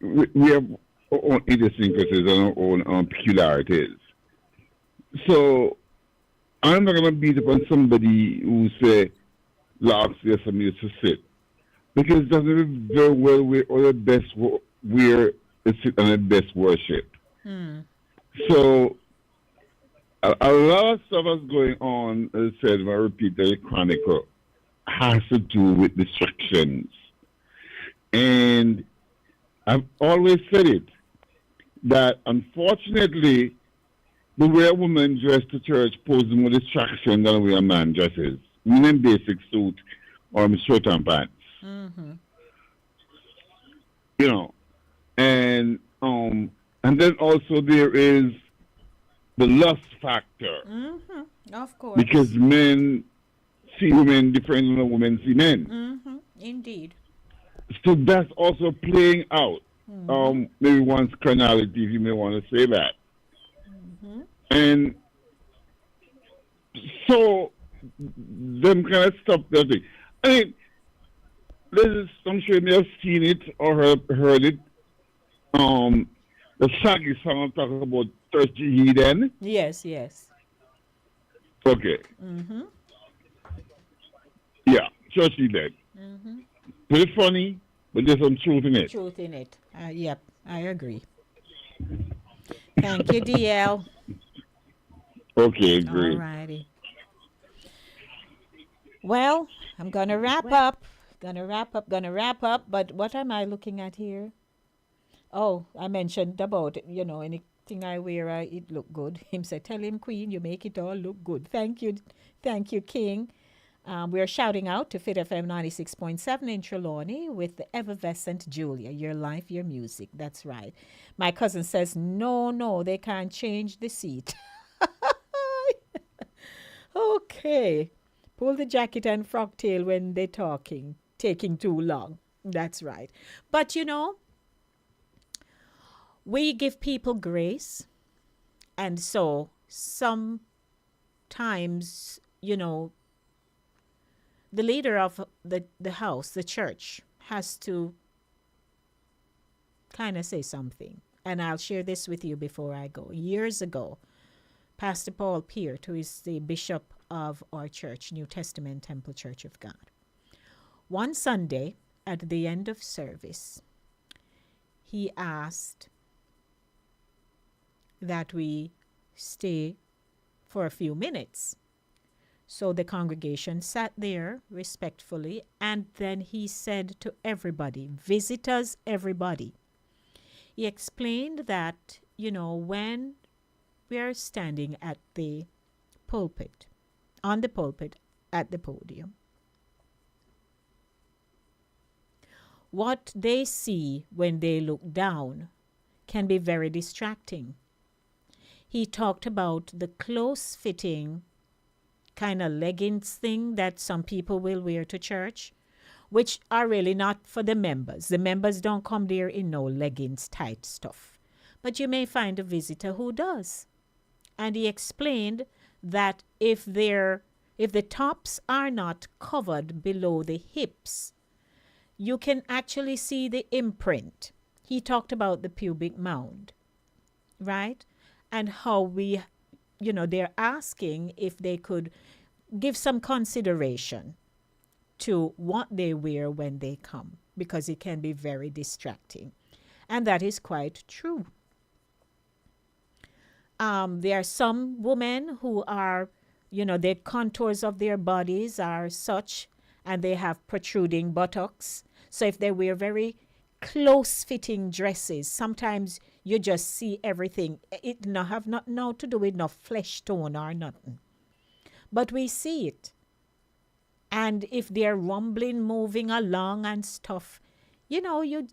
[SPEAKER 6] we have our own idiosyncrasies and our own peculiarities. So I'm not gonna beat up on somebody who say last year some used to sit, because it doesn't very well we're the best we're sit on the best worship. So a lot of stuff that's going on, as I said, when I repeat the chronicle, has to do with distractions. And I've always said it, that unfortunately, the way a woman dresses to church poses more distraction than the way a man dresses. In basic suit or in shirt and pants.
[SPEAKER 4] Mm-hmm.
[SPEAKER 6] You know, and then also there is the lust factor.
[SPEAKER 4] Mm-hmm. Of course.
[SPEAKER 6] Because men see women different than women see men.
[SPEAKER 4] Mm-hmm. Indeed.
[SPEAKER 6] So that's also playing out.
[SPEAKER 4] Mm-hmm.
[SPEAKER 6] Maybe one's carnality, if you may want to say that.
[SPEAKER 4] Mm-hmm.
[SPEAKER 6] And so them kind of stuff that thing. I mean, I'm sure you may have seen it or heard it. The Shaggy song I'm talking about, Thirsty Heathen.
[SPEAKER 4] Yes, yes.
[SPEAKER 6] Okay.
[SPEAKER 4] Mm-hmm.
[SPEAKER 6] Yeah, Thirsty Heathen.
[SPEAKER 4] Mm-hmm.
[SPEAKER 6] Pretty funny, but there's some truth in it.
[SPEAKER 4] Truth in it. Yep, I agree. Thank you, DL.
[SPEAKER 6] Okay, great.
[SPEAKER 4] All righty. Well, I'm going to wrap up. Gonna wrap up. But what am I looking at here? Oh, I mentioned about, anything I wear, it look good. Him say, tell him, Queen, you make it all look good. Thank you, King. We're shouting out to Fit FM 96.7 in Trelawney with the effervescent Julia. Your life, your music. That's right. My cousin says, no, they can't change the seat. Okay. Pull the jacket and frog tail when they're talking, taking too long. That's right. But, we give people grace. And so sometimes, the leader of the house, the church, has to kind of say something. And I'll share this with you before I go. Years ago, Pastor Paul Peart, who is the bishop of our church, New Testament Temple Church of God. One Sunday, at the end of service, he asked that we stay for a few minutes. So the congregation sat there respectfully, and then he said to everybody, visitors, everybody, he explained that, when we are standing at the pulpit, on the pulpit, at the podium, what they see when they look down can be very distracting. He talked about the close-fitting kind of leggings thing that some people will wear to church, which are really not for the members. The members don't come there in no leggings tight stuff. But you may find a visitor who does. And he explained that if the tops are not covered below the hips, you can actually see the imprint. He talked about the pubic mound, right? And how they're asking if they could give some consideration to what they wear when they come, because it can be very distracting. And that is quite true. There are some women who are the contours of their bodies are such, and they have protruding buttocks. So if they wear very close-fitting dresses, sometimes you just see everything. It have nothing now to do with no flesh tone or nothing. But we see it. And if they're rumbling, moving along and stuff, you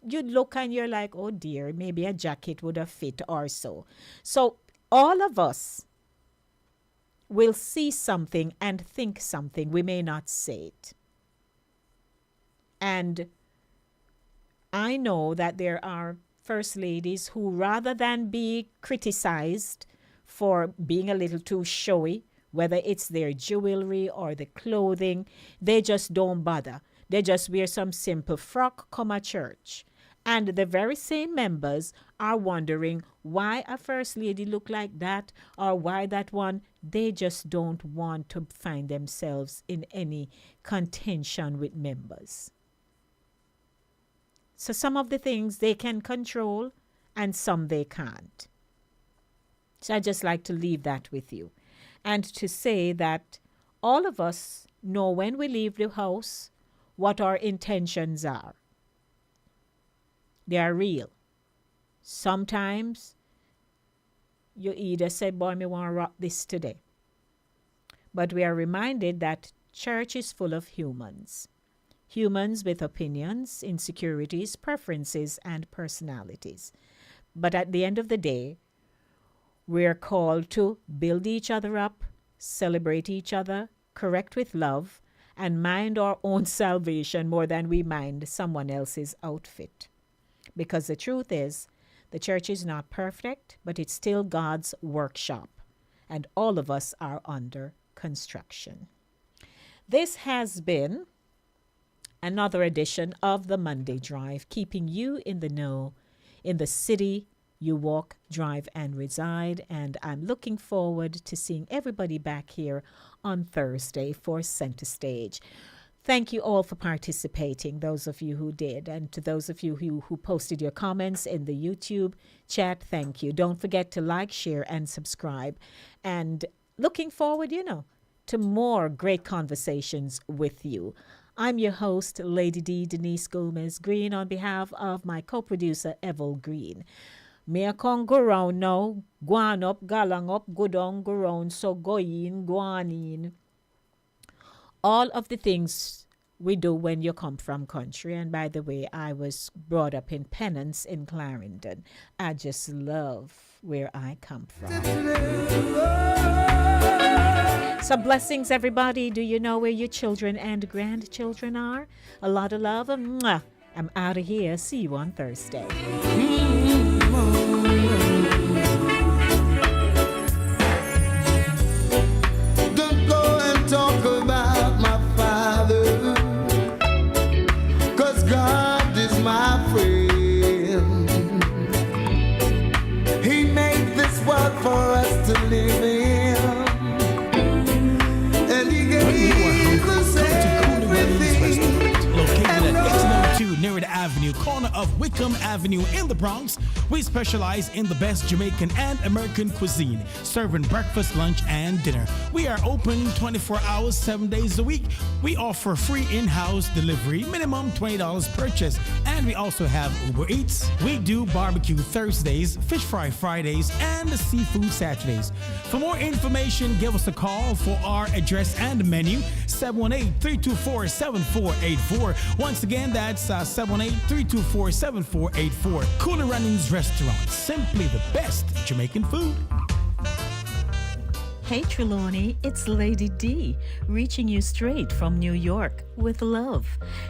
[SPEAKER 4] look and you're like, oh dear, maybe a jacket would have fit or so. So all of us will see something and think something. We may not say it. And I know that there are first ladies who, rather than be criticized for being a little too showy, whether it's their jewelry or the clothing, they just don't bother. They just wear some simple frock, come to church. And the very same members are wondering why a first lady look like that or why that one. They just don't want to find themselves in any contention with members. So some of the things they can control and some they can't. So I just like to leave that with you. And to say that all of us know when we leave the house what our intentions are. They are real. Sometimes you either say, boy, me want to rock this today. But we are reminded that church is full of humans. Humans with opinions, insecurities, preferences, and personalities. But at the end of the day, we're called to build each other up, celebrate each other, correct with love, and mind our own salvation more than we mind someone else's outfit. Because the truth is, the church is not perfect, but it's still God's workshop, and all of us are under construction. This has been another edition of the Monday Drive, keeping you in the know in the city you walk, drive, and reside. And I'm looking forward to seeing everybody back here on Thursday for Center Stage. Thank you all for participating, those of you who did. And to those of you who posted your comments in the YouTube chat, thank you. Don't forget to like, share, and subscribe. And looking forward, to more great conversations with you. I'm your host, Lady D. Denise Gomez Green, on behalf of my co-producer, Evel Green. Me a con go round now, go on up, galang up, go down, go round, so go in, go on in. All of the things we do when you come from country. And by the way, I was brought up in Penance in Clarendon. I just love where I come from. So blessings, everybody. Do you know where your children and grandchildren are? A lot of love. Mwah. I'm out of here. See you on Thursday.
[SPEAKER 8] Don't go and talk about my father, 'cause God is my friend. He made this world for us to live in, and he gave us everything.
[SPEAKER 1] Located at 1802 Nereida Avenue, corner of Wickham Avenue in the Bronx. We specialize in the best Jamaican and American cuisine, serving breakfast, lunch, and dinner. We are open 24 hours, 7 days a week. We offer free in-house delivery, minimum $20 purchase, and we also have Uber Eats. We do barbecue Thursdays, fish fry Fridays, and seafood Saturdays. For more information, give us a call for our address and menu, 718-324-7484. Once again, that's 718-324-7484. Cooler Runnings Restaurant, simply the best Jamaican food.
[SPEAKER 2] Hey Trelawney, it's Lady D, reaching you straight from New York with love.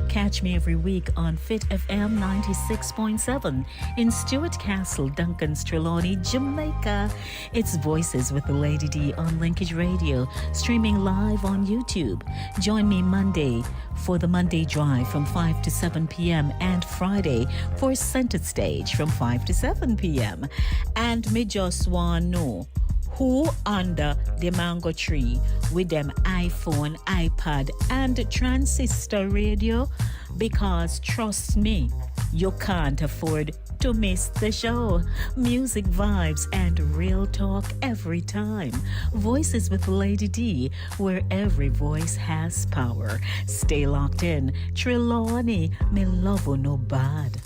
[SPEAKER 2] Catch me every week on Fit FM 96.7 in Stuart Castle, Duncan's Trelawney, Jamaica. It's Voices with the Lady D on Linkage Radio, streaming live on YouTube. Join me Monday for the Monday Drive from 5 to 7 p.m. and Friday for Center Stage from 5 to 7 p.m. And me just want know, who under the mango tree with them iPhone, iPad, and transistor radio? Because trust me, you can't afford to miss the show. Music vibes and real talk every time. Voices with Lady D, where every voice has power. Stay locked in. Trelawney, me love you no bad.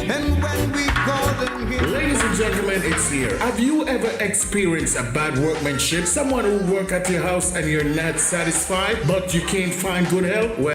[SPEAKER 8] And when we call them here,
[SPEAKER 9] Ladies and gentlemen, it's here. Have you ever experienced a bad workmanship? Someone who work at your house and you're not satisfied, but you can't find good help? Well,